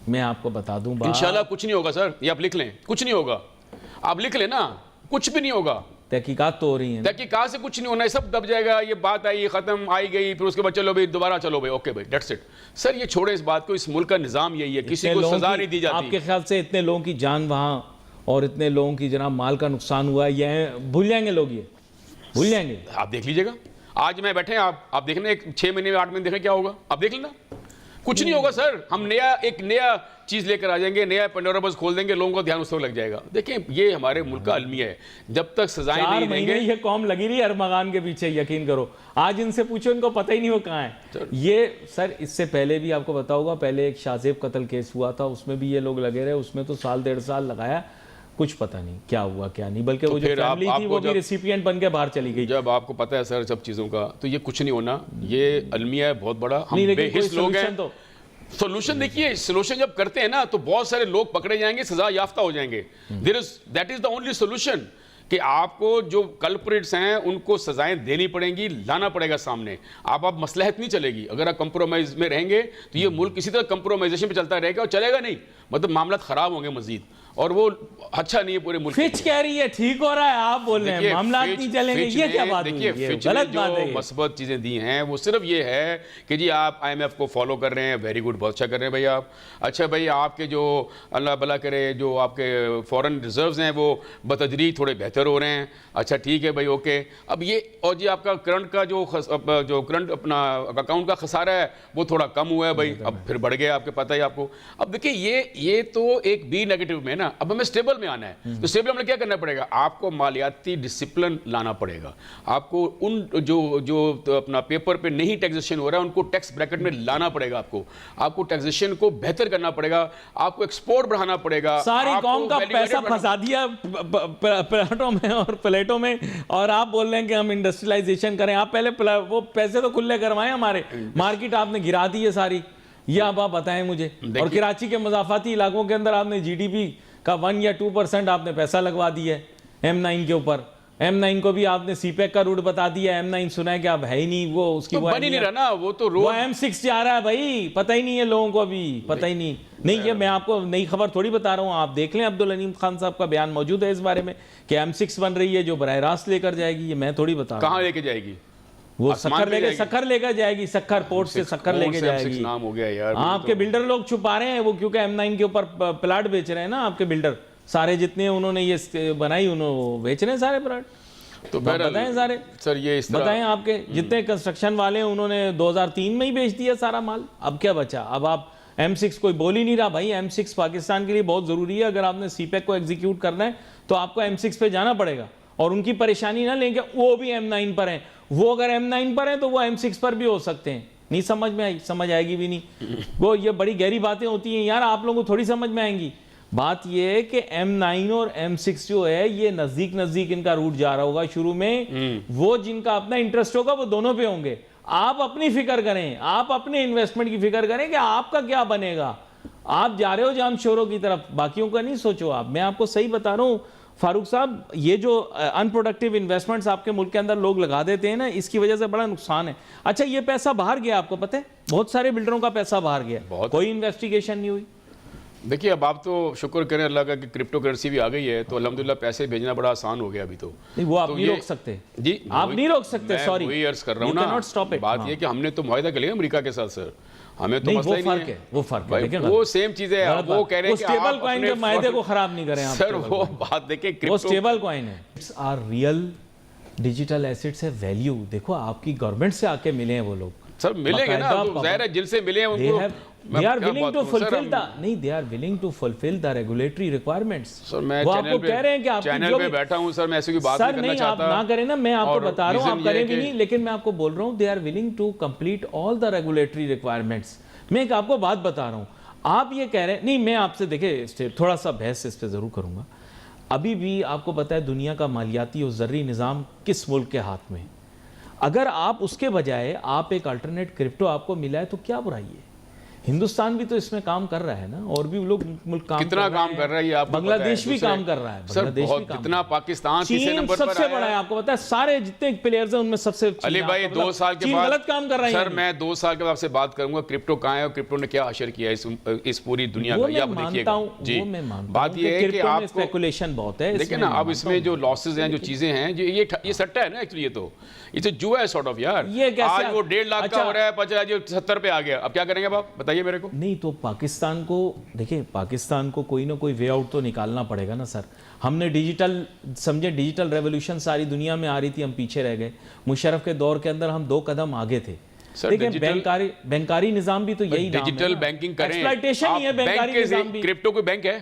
मैं आपको बता दूं। इंशाल्लाह कुछ नहीं होगा सर, ये आप लिख लें, कुछ नहीं होगा, आप लिख लेना, कुछ भी नहीं होगा। तहकीकात तो हो रही है, तहकीकात से कुछ नहीं होना है, सब दब जाएगा। ये बात आई, खत्म, आई गई, फिर उसके बाद चलो भाई दोबारा चलो भाई, ओके भाई, दैट्स इट। सर ये छोड़े इस बात को, इस मुल्क का निजाम यही है, किसी को सजा नहीं दी जाती। आपके ख्याल से इतने लोगों की जान वहां और इतने लोगों की जनाब माल का नुकसान हुआ है, ये भूल जाएंगे लोग, ये भूल जाएंगे। आप देख लीजिएगा, आज मैं बैठे, आप देखना 6 महीने 8 महीने देखें क्या होगा, आप देख लेना, कुछ नहीं होगा सर। हम एक नया चीज लेकर आ जाएंगे, नया पंडोरा बॉक्स खोल देंगे, लोगों का ध्यान उस वक्त लग जाएगा। देखें ये हमारे मुल्क का अलमिया है, जब तक सजाएं नहीं देंगे। ये कौम लगी रही अरमगान के पीछे, यकीन करो। आज इनसे पूछो, इनको पता ही नहीं वो कहाँ है ये। सर इससे पहले भी आपको पता होगा, पहले एक शाहजेब कत्ल केस हुआ था, उसमें भी ये लोग लगे रहे, उसमें तो 1.5 साल लगाया, कुछ पता नहीं क्या हुआ क्या नहीं, बल्कि वो जो फैमिली थी वो भी रेसिपिएंट बन के बाहर चली गई। जब आपको पता है सर सब चीजों का, तो ये कुछ नहीं होना, ये अलमिया है बहुत बड़ा, हम बेहिस लोग हैं। तो सोल्यूशन देखिए, सोल्यूशन जब करते हैं ना तो बहुत सारे लोग पकड़े जाएंगे, सजा याफ्ता हो जाएंगे। That is the only solution, कि आपको जो कल्प्रिट्स हैं उनको सजाएं देनी पड़ेंगी, लाना पड़ेगा सामने। आप मसलहत नहीं चलेगी, अगर आप कंप्रोमाइज में रहेंगे तो ये मुल्क किसी तरह कंप्रोमाइजेशन पे चलता रहेगा, और चलेगा नहीं, मतलब मामला खराब होंगे मजीद, और वो अच्छा नहीं है पूरे मुल्क। फिच कह रही है ठीक हो रहा है, आप बोल रहे हैं मामला नहीं चलेंगे, ये क्या बात है? देखिए गलत बात है। मस्बत चीजें दी हैं वो सिर्फ ये है कि जी आप IMF को फॉलो कर रहे हैं, वेरी गुड, बहुत अच्छा कर रहे हैं भाई आप। अच्छा भाई आपके जो अल्लाह भला करे जो आपके फॉरेन रिजर्व्स हैं वो बतदरीज थोड़े बेहतर हो रहे हैं, अच्छा ठीक है भाई, ओके। अब ये और जी आपका करंट का जो करंट अपना अकाउंट का खसारा है वो थोड़ा कम हुआ है भाई, अब फिर बढ़ गया, आपके पता ही आपको। अब देखिए ये तो एक बी नेगेटिव में ना, अब हमें स्टेबल में आना है, तो स्टेबल हमें क्या करना पड़ेगा? आपको मालियाती डिसिप्लिन लाना पड़ेगा, आपको उन जो तो अपना पेपर पे नहीं टैक्सेशन हो रहा है उनको टैक्स ब्रैकेट में लाना पड़ेगा, आपको टैक्सेशन को बेहतर करना पड़ेगा, आपको एक्सपोर्ट बढ़ाना पड़ेगा। सारी कौम का पैसा फंसा दिया प्लेटों में और प्लेटों में, और आप बोल रहे हैं कि हम इंडस्ट्रियलाइजेशन करें। आप पहले वो पैसे तो खुले करवाएं, हमारे मार्केट आपने गिरा दी है सारी, ये अब आप बताएं मुझे। और कराची के मज़ाफ़ाती इलाकों के अंदर आपने GDP का 1 या 2% आपने पैसा लगवा दिया है M9 के ऊपर। M9 को भी आपने CPEC का रूट बता दिया, M9 सुना है कि आप है ही नहीं, वो उसकी तो बन ही नहीं रहा ना, वो तो वो M6 जा रहा है भाई, पता ही नहीं है लोगों को, अभी पता ही नहीं। ये मैं आपको नई खबर थोड़ी बता रहा हूँ, आप देख लें, अब्दुल हलीम खान साहब का बयान मौजूद है इस बारे में कि M6 बन रही है जो बराह रास्त लेकर जाएगी, ये मैं थोड़ी बता रहा हूँ। कहाँ लेके जाएगी? वो आसमान शक्कर पे लेके जाएगी। शक्कर लेकर जाएगी, शक्कर पोर्ट से शक्कर लेके जाएगी। नाम हो गया यार। आपके बिल्डर लोग छुपा रहे हैं वो, क्योंकि M9 के ऊपर प्लाट बेच रहे हैं ना आपके बिल्डर सारे, जितने उन्होंने ये बनाई उन्होंने बेच रहे हैं सारे प्लाट। तो बताएं सारे सर, ये इस तरह बताएं, आपके जितने कंस्ट्रक्शन वाले हैं उन्होंने 2003 में ही बेच दिया सारा माल। अब क्या बचा? अब आप M6 कोई बोल ही नहीं रहा भाई। M6 पाकिस्तान के लिए बहुत जरूरी है। अगर आपने CPEC को एग्जीक्यूट करना है तो आपको M6 पे जाना पड़ेगा, और उनकी परेशानी ना लेंगे वो भी M9 पर है। वो अगर M9 पर है तो वो M6 पर भी हो सकते हैं। नहीं समझ में आई? समझ आएगी भी नहीं। वो ये बड़ी गहरी बातें होती हैं यार, आप लोगों को थोड़ी समझ में आएंगी। बात ये है कि M9 और M6 जो है ये नजदीक नजदीक इनका रूट जा रहा होगा शुरू में। वो जिनका अपना इंटरेस्ट होगा वो दोनों पे होंगे। आप अपनी फिक्र करें, आप अपने इन्वेस्टमेंट की फिक्र करें कि आपका क्या बनेगा। आप जा रहे हो जामशोरों की तरफ, बाकियों का नहीं सोचो आप। मैं आपको सही बता रहा हूं फारूक साहब, ये जो अनप्रोडक्टिव इन्वेस्टमेंट्स आपके मुल्क के अंदर लोग लगा देते हैं ना, इसकी वजह से बड़ा नुकसान है। अच्छा, ये पैसा बाहर गया, आपको पता है? बहुत सारे बिल्डरों का पैसा बाहर गया, कोई इन्वेस्टिगेशन नहीं हुई। देखिए, अब आप तो शुक्र करें अल्लाह का कि क्रिप्टो करेंसी भी आ गई है, तो अल्हम्दुलिल्लाह पैसे भेजना बड़ा आसान हो गया अभी तो। नहीं, वो आप तो नहीं ये- रोक सकते जी, आप नहीं रोक सकते, सॉरी। वही अर्ज कर रहा हूँ ना, बात ये कि हमने तो मुआहिदा कर लिया अमेरिका के साथ सर, हमें तो नहीं, मसला वो ही नहीं फर्क है, वो फर्क है, भाई, लेकिन वो सेम चीज है। गलत वो बात। कह रहे हैं कि स्टेबल आप कॉइन अपने के मायदे को खराब नहीं करें आप। सर वो बात देखें, वो क्रिप्टो स्टेबल कॉइन है। It's our real digital assets है वैल्यू। देखो, आपकी गवर्नमेंट से आके मिले हैं वो लोग, सर मिलेंगे ना, तो जाहिर है जिनसे मिले हैं उनको they are willing to fulfill the नहीं they are willing to fulfill the regulatory requirements। Sir मैं वो आपको कह रहे हैं कि आपकी चैनल जो पे भी बैठा हूं सर, मैं ऐसी कोई बात सर नहीं करना नहीं, आप चाहता। ना करें ना, मैं आपको और बता रहा हूँ, आप reason ये करें है भी कि- नहीं, लेकिन मैं आपको बोल रहा हूँ they are willing to complete all the regulatory requirements। मैं एक आपको बात बता रहा हूँ, आप ये कह रहे हैं नहीं, मैं आपसे देखिए थोड़ा सा बहस इस पर जरूर करूंगा। अभी भी आपको पता है दुनिया का मालियाती और ज़र्री निज़ाम किस मुल्क के हाथ में? अगर आप उसके बजाय आप एक अल्टरनेट क्रिप्टो आपको मिला है तो क्या बुराई है? हिंदुस्तान भी तो इसमें काम कर रहा है ना, और भी लोग मुल्क काम कितना काम कर रहा है ये आपको पता है? बांग्लादेश भी काम कर रहा है, सर बांग्लादेश बहुत, भी काम जितना पाकिस्तान तीसरे चीन नंबर पर सबसे बड़ा है, आपको पता है सारे जितने प्लेयर्स हैं उनमें सबसे अली भाई 2 साल के चीन बाद गलत काम कर रहा है। सर मैं 2 साल के बाद आपसे बात करूंगा क्रिप्टो कहाँ है और क्रिप्टो ने क्या असर किया इस पूरी दुनिया वो का, ये मैं आप मानता देखिएगा हूँ, जी। वो मैं मानता बात हूँ ये है कि क्रिप्टो में आपको स्पेकुलेशन बहुत है। देखिए ना, अब इसमें जो लॉसेज हैं, जो चीजें हैं, जो ये सट्टा है ना एक्चुअली, ये तो जुआ है सॉर्ट ऑफ यार। ये कैसे आज वो 1.5 लाख का हो रहा है, 50 70 पे आ गया, अब क्या करेंगे आप बताइए मेरे को। नहीं तो पाकिस्तान को देखिए, पाकिस्तान को कोई ना कोई वे आउट तो निकालना पड़ेगा ना सर। हमने डिजिटल समझे, डिजिटल रेवोल्यूशन सारी दुनिया में आ रही थी, हम पीछे रह गए। मुशर्रफ के दौर के अंदर हम 2 कदम आगे थे। सर, देखिए बैंकारी निजाम भी तो यही नाम है डिजिटल ना। बैंकिंग करें, एक्सप्लॉयटेशन ही है बैंकारी निजाम भी। क्रिप्टो कोई बैंक है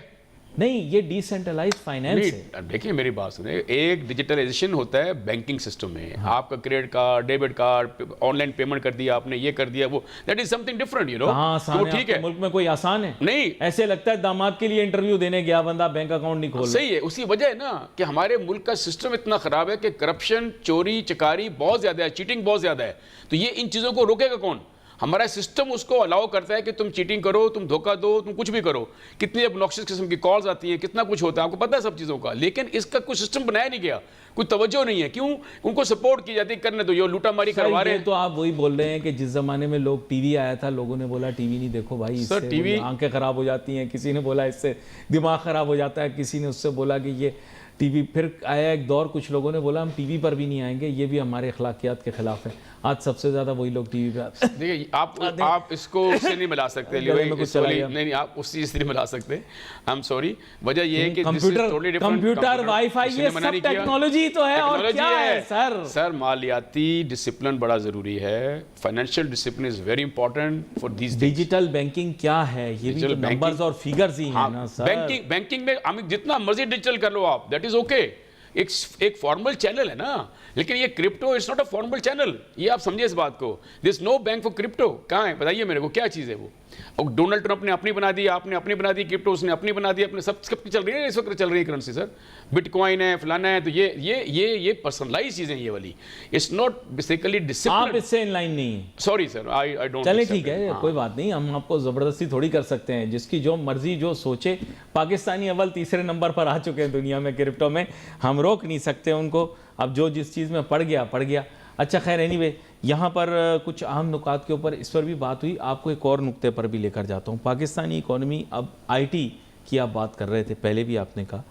नहीं, ये डिसेंट्रलाइज्ड फाइनेंस है। नहीं, देखिए मेरी बात सुने, एक डिजिटलाइजेशन होता है बैंकिंग सिस्टम में। आपका credit card, debit card, online payment कर दिया आपने, ये कर दिया वो, that is something different, you know. तो ठीक है, मुल्क में कोई आसान है नहीं, ऐसे लगता है दामाद के लिए इंटरव्यू देने गया बंदा, बैंक अकाउंट नहीं खोल। सही है, उसी वजह है ना कि हमारे मुल्क का सिस्टम इतना खराब है कि करप्शन, चोरी चकारी बहुत ज्यादा है, चीटिंग बहुत ज्यादा है। तो ये इन चीजों को रोकेगा कौन? हमारा सिस्टम उसको अलाउ करता है कि तुम चीटिंग करो, तुम धोखा दो, तुम कुछ भी करो। कितनी ऑब्नॉक्शियस किस्म की कॉल्स आती हैं, कितना कुछ होता है, आपको पता है सब चीज़ों का। लेकिन इसका कोई सिस्टम बनाया नहीं गया, कोई तवज्जो नहीं है। क्यों? उनको सपोर्ट की जाती है, करने दो, ये लूटा मारी करवा रहे हैं। तो आप वही बोल रहे हैं कि जिस जमाने में लोग टीवी आया था, लोगों ने बोला टीवी नहीं देखो भाई, इससे टीवी आंखें खराब हो जाती हैं। किसी ने बोला इससे दिमाग खराब हो जाता है, किसी ने उससे बोला कि ये टीवी। फिर आया एक दौर, कुछ लोगों ने बोला हम टीवी पर भी नहीं आएंगे, ये भी हमारे अखलाकियात के खिलाफ है। आज सबसे ज्यादा वही लोग टीवी पे। देखिए आप इसको उससे नहीं मिला सकते, नहीं आप उससे इससे नहीं मिला सकते। आई एम सॉरी, वजह ये है कि कंप्यूटर वाईफाई ये सब टेक्नोलॉजी तो है, और क्या है सर मालियाती डिसिप्लिन बड़ा जरूरी है। Financial discipline is very important for this. Digital banking क्या है? ये भी तो नंबर्स और फिगर्स ही है ना सर। बैंकिंग में हम जितना मर्जी डिजिटल कर लो आप, दैट इज ओके। एक फॉर्मल चैनल है ना, लेकिन ये crypto it's not a formal channel. ये आप समझिए इस बात को। This no bank for crypto. कहाँ है बताइए मेरे को, क्या चीज़ है वो? और डोनाल्ड ट्रंप ने अपनी बना दी, आपने अपनी बना दी, क्रिप्टो उसने अपनी बना दी, अपने सब चल रही है इस वक्त, चल रही है करेंसी सर। बिटकॉइन है, फलाना है, तो ये पर्सनलाइज चीज़ें ये वाली। It's not basically discipline. आप इससे इन लाइन नहीं है। Sorry sir, I don't. चले ठीक है, कोई बात नहीं, हम आपको जबरदस्ती थोड़ी कर सकते हैं। जिसकी जो मर्जी जो सोचे। पाकिस्तानी अव्वल तीसरे नंबर पर आ चुके हैं दुनिया में क्रिप्टो में, हम रोक नहीं सकते उनको। अब जो जिस चीज़ में पड़ गया। अच्छा खैर, एनीवे यहाँ पर कुछ अहम नुकात के ऊपर इस पर भी बात हुई। आपको एक और नुक्ते पर भी लेकर जाता हूँ। पाकिस्तानी इकोनॉमी, अब IT की आप बात कर रहे थे, पहले भी आपने कहा,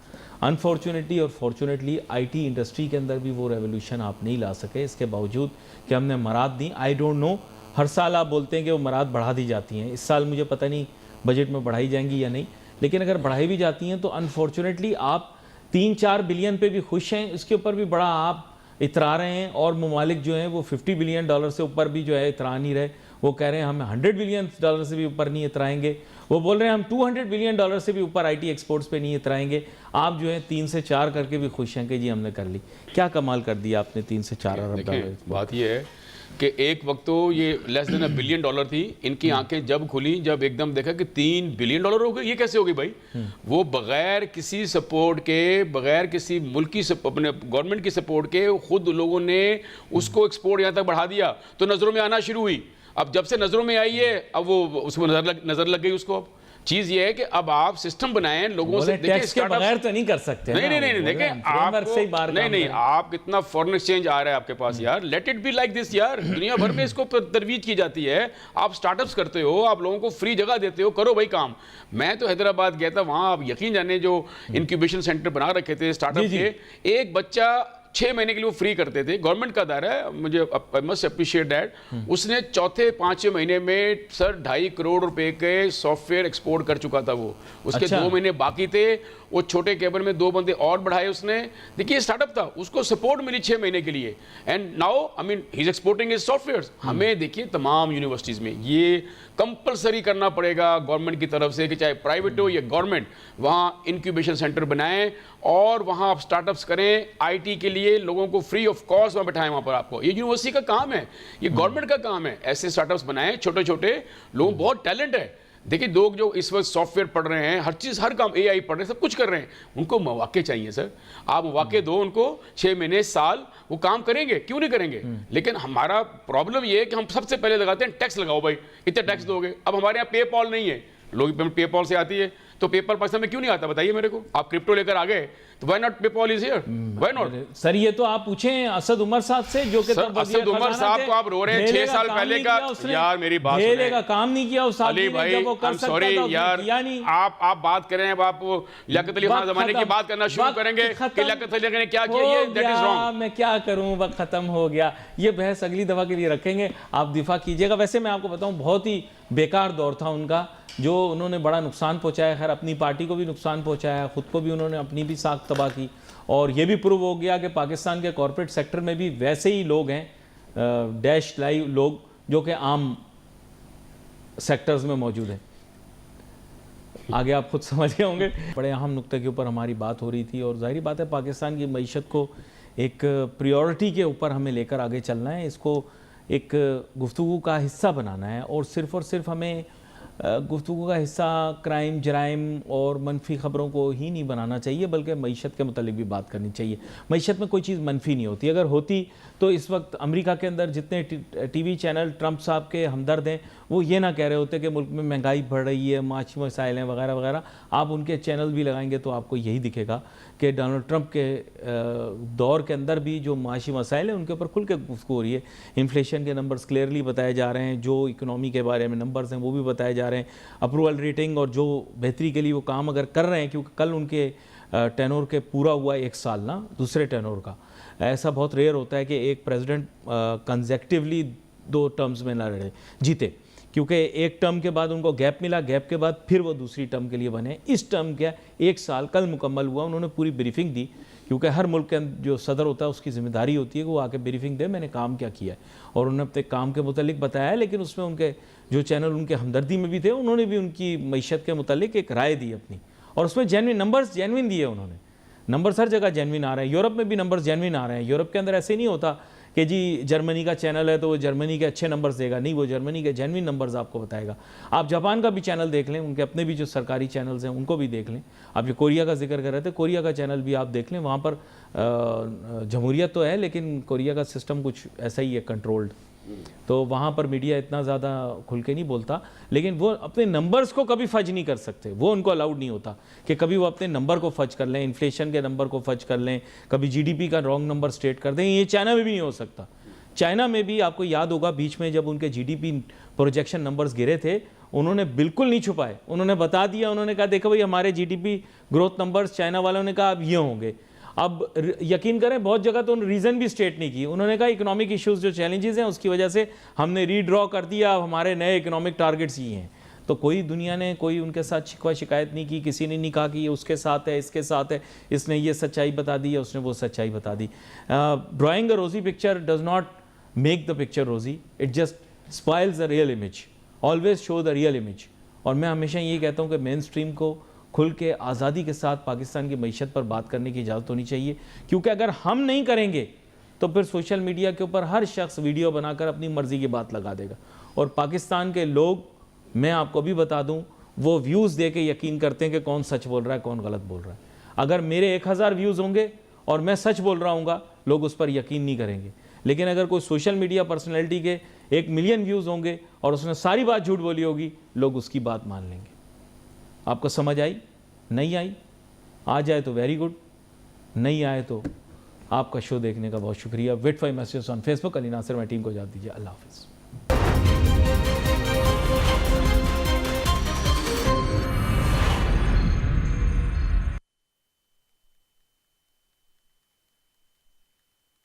अनफॉर्चुनेटली और फॉर्चुनेटली आईटी इंडस्ट्री के अंदर भी वो रेवोल्यूशन आप नहीं ला सके, इसके बावजूद कि हमने मराद दी। आई डोंट नो, हर साल आप बोलते हैं कि वो मराद बढ़ा दी जाती हैं, इस साल मुझे पता नहीं बजट में बढ़ाई जाएंगी या नहीं, लेकिन अगर बढ़ाई भी जाती हैं तो अनफॉर्चुनेटली आप 3-4 बिलियन पे भी खुश हैं, इसके ऊपर भी बड़ा आप इतरा रहे हैं। और ममालिक जो हैं वो $50 बिलियन से ऊपर भी जो है इतरा नहीं रहे, वो कह रहे हैं हम $100 बिलियन से भी ऊपर नहीं इतराएंगे, वो बोल रहे हैं हम $200 बिलियन से भी ऊपर आईटी एक्सपोर्ट्स पे नहीं इतराएंगे। आप जो है 3 से 4 करके भी खुश हैं कि जी हमने कर ली। क्या कमाल कर दिया आपने 3 से 4 अरब डॉलर। बात ये है कि एक वक्त तो ये लेस देन $1 बिलियन थी, इनकी आंखें जब खुली, जब एकदम देखा कि $3 बिलियन हो गए, ये कैसे हो गई भाई। वो बगैर किसी सपोर्ट के, बगैर किसी मुल्क की अपने गवर्नमेंट की सपोर्ट के खुद लोगों ने उसको एक्सपोर्ट यहाँ तक बढ़ा दिया, तो नज़रों में आना शुरू हुई। अब जब से नज़रों में आई है, अब वो उसको नज़र लग गई उसको। अब चीज़ ये है कि अब आप सिस्टम बनाएं लोगों से, देखिए टैक्स के बगैर तो नहीं कर सकते। नहीं देखें आप, नहीं आप कितना फॉरेन एक्सचेंज आ रहा है आपके पास यार, let it be like this यार। दुनिया भर में इसको तरवीज की जाती है, आप स्टार्टअप्स करते हो, आप लोगों को फ्री जगह देते हो, करो भाई काम। मैं तो हैदराबाद गया था, वहाँ आप यकीन जाने जो इंक्यूबेशन सेंटर बना रखे थे स्टार्टअप के, एक बच्चा 6 महीने के लिए वो फ्री करते थे, गवर्नमेंट का दायरा है, मुझे आई मस्ट अप्रिशिएट दैट। उसने चौथे 5वें महीने में सर 2.5 करोड़ रुपए के सॉफ्टवेयर एक्सपोर्ट कर चुका था वो। उसके 2 महीने बाकी थे, वो छोटे केबिन में 2 बंदे और बढ़ाए उसने। देखिए स्टार्टअप था, उसको सपोर्ट मिली 6 महीने के लिए, and now I mean he is exporting his software. हमें देखिए तमाम यूनिवर्सिटीज़ में ये कंपलसरी करना पड़ेगा गवर्नमेंट की तरफ से कि चाहे प्राइवेट हो या गवर्नमेंट, वहाँ इंक्यूबेशन सेंटर बनाएं और वहाँ आप स्टार्टअप्स करें। आईटी के लिए लोगों को फ्री ऑफ कॉस्ट वहाँ बैठाएं, वहाँ पर आपको, ये यूनिवर्सिटी का काम है, ये गवर्नमेंट का काम है। ऐसे स्टार्टअप्स बनाएं, छोटे छोटे लोग, बहुत टैलेंट है। देखिए लोग जो इस वक्त सॉफ्टवेयर पढ़ रहे हैं, हर चीज़, हर काम एआई पढ़ रहे हैं, सब कुछ कर रहे हैं, उनको मौके चाहिए सर। आप मौके दो उनको, 6 महीने, साल, वो काम करेंगे, क्यों नहीं करेंगे। लेकिन हमारा प्रॉब्लम ये है कि हम सबसे पहले लगाते हैं टैक्स लगाओ भाई, इतने टैक्स दोगे। अब हमारे यहाँ पेपॉल नहीं है, लोग पेपॉल से आती है, तो पेपॉल पाकिस्तान में क्यों नहीं आता बताइए मेरे को। आप क्रिप्टो लेकर आ गए तो why not PayPal is here, why not. Sir ये तो आप पूछें असद उमर साहब से, जो कि असद उमर साहब को आप रो रहे हैं 6 साल पहले का। यार मेरी बात सुनिए, का काम नहीं किया उस अली भाई, आई एम सॉरी यार, आप बात करें, अब आप लियाकत अली खान जमाने की बात करना शुरू करेंगे कि लियाकत अली खान ने क्या किया, ये दैट इज रॉन्ग। मैं क्या करूं, वक्त खत्म हो गया, ये बहस अगली दफा के लिए रखेंगे, आप दिफा कीजिएगा। वैसे मैं आपको बताऊं बहुत ही बेकार दौर था उनका, जो उन्होंने बड़ा नुकसान पहुंचाया, खैर अपनी पार्टी को भी नुकसान पहुंचाया, खुद को भी उन्होंने अपनी भी साख तबाह की। और ये भी प्रूव हो गया कि पाकिस्तान के कॉर्पोरेट सेक्टर में भी वैसे ही लोग हैं, डैश लाइव लोग, जो कि आम सेक्टर्स में मौजूद हैं। आगे आप खुद समझ गए होंगे। बड़े अहम नुक्ते के ऊपर हमारी बात हो रही थी, और जाहिर बात है पाकिस्तान की मईशत को एक प्रायोरिटी के ऊपर हमें लेकर आगे चलना है, इसको एक गुफ्तगू का हिस्सा बनाना है, और सिर्फ हमें गुफ्तगू का हिस्सा क्राइम, जराइम और मनफी ख़बरों को ही नहीं बनाना चाहिए, बल्कि मईशत के मुतालिक भी बात करनी चाहिए। मईशत में कोई चीज़ मनफी नहीं होती, अगर होती तो इस वक्त अमेरिका के अंदर जितने टीवी चैनल ट्रंप साहब के हमदर्द हैं, वो ये ना कह रहे होते कि मुल्क में महंगाई बढ़ रही है, माशी मसाइल हैं वगैरह वगैरह। आप उनके चैनल भी लगाएंगे तो आपको यही दिखेगा कि डोनाल्ड ट्रंप के दौर के अंदर भी जो माशी मसाइल हैं उनके ऊपर खुल के गुफ्तगू हो रही है। इन्फ्लेशन के नंबर्स क्लियरली बताए जा रहे हैं, जो इकोनॉमी के बारे में नंबर्स हैं वो भी बताए जा रहे हैं, अप्रूवल रेटिंग और जो बेहतरी के लिए वो काम अगर कर रहे हैं, क्योंकि कल उनके टेनोर के पूरा हुआ 1 साल ना, दूसरे टेनोर का। ऐसा बहुत रेयर होता है कि एक प्रेसिडेंट कंसेक्टिवली 2 टर्म्स में ना लड़े, जीते, क्योंकि एक टर्म के बाद उनको गैप मिला, गैप के बाद फिर वो दूसरी टर्म के लिए बने। इस टर्म का 1 साल कल मुकम्मल हुआ, उन्होंने पूरी ब्रीफिंग दी, क्योंकि हर मुल्क के जो सदर होता है उसकी जिम्मेदारी होती है कि वो आके ब्रीफिंग दे, मैंने काम क्या किया है, और उन्होंने अपने काम के मुतालिक बताया है। लेकिन उसमें उनके जो चैनल उनके हमदर्दी में भी थे, उन्होंने भी उनकी मईशत के मुतालिक एक राय दी अपनी, और उसमें जेन्युइन नंबर्स जेन्युइन दिए उन्होंने। नंबर्स हर जगह जेन्युइन आ रहे हैं, यूरोप में भी नंबर्स जेन्युइन आ रहे हैं। यूरोप के अंदर ऐसे नहीं होता कि जी जर्मनी का चैनल है तो वो जर्मनी के अच्छे नंबर्स देगा, नहीं, वो जर्मनी के जेन्युइन नंबर्स आपको बताएगा। आप जापान का भी चैनल देख लें, उनके अपने भी जो सरकारी चैनल्स हैं उनको भी देख लें। आप जो कोरिया का जिक्र कर रहे थे, कोरिया का चैनल भी आप देख लें, वहाँ पर जमहूरियत तो है लेकिन कोरिया का सिस्टम कुछ ऐसा ही है, कंट्रोल्ड, तो वहाँ पर मीडिया इतना ज़्यादा खुल के नहीं बोलता। लेकिन वो अपने नंबर्स को कभी फज नहीं कर सकते, वो उनको अलाउड नहीं होता कि कभी वो अपने नंबर को फज कर लें, इन्फ्लेशन के नंबर को फज कर लें, कभी जीडीपी का रॉन्ग नंबर स्टेट कर दें, ये चाइना में भी नहीं हो सकता। चाइना में भी आपको याद होगा बीच में जब उनके जीडीपी प्रोजेक्शन नंबर्स गिरे थे, उन्होंने बिल्कुल नहीं छुपाए, उन्होंने बता दिया, उन्होंने कहा देखो भाई हमारे जीडीपी ग्रोथ नंबर्स, चाइना वालों ने कहा अब ये होंगे। अब यकीन करें बहुत जगह तो रीज़न भी स्टेट नहीं की, उन्होंने कहा इकोनॉमिक इश्यूज जो चैलेंजेस हैं उसकी वजह से हमने रीड्रॉ कर दिया, अब हमारे नए इकोनॉमिक टारगेट्स ये हैं। तो कोई दुनिया ने कोई उनके साथ शिकवा शिकायत नहीं की, किसी ने नहीं कहा कि ये उसके साथ है, इसके साथ है, इसने ये सच्चाई बता दी या उसने वो सच्चाई बता दी। Drawing a rosy picture does not make the picture rosy, it just spoils the real image. Always show the real image. और मैं हमेशा ये कहता हूँ कि मेन स्ट्रीम को खुल के आज़ादी के साथ पाकिस्तान की मईशत पर बात करने की इजाज़त होनी चाहिए, क्योंकि अगर हम नहीं करेंगे तो फिर सोशल मीडिया के ऊपर हर शख्स वीडियो बनाकर अपनी मर्ज़ी की बात लगा देगा। और पाकिस्तान के लोग, मैं आपको भी बता दूं, वो व्यूज़ दे के यकीन करते हैं कि कौन सच बोल रहा है कौन गलत बोल रहा है। अगर मेरे 1000 व्यूज़ होंगे और मैं सच बोल रहा हूँगा, लोग उस पर यकीन नहीं करेंगे। लेकिन अगर कोई सोशल मीडिया पर्सनैलिटी के 1 मिलियन व्यूज़ होंगे और उसने सारी बात झूठ बोली होगी, लोग उसकी बात मान लेंगे। आपको समझ आई? नहीं आई? आ जाए तो वेरी गुड, नहीं आए तो आपका शो देखने का बहुत शुक्रिया। Wait for message on Facebook. Ali Nasir, मैं टीम को इजाज़त दीजिए। अल्लाह हाफ़िज़।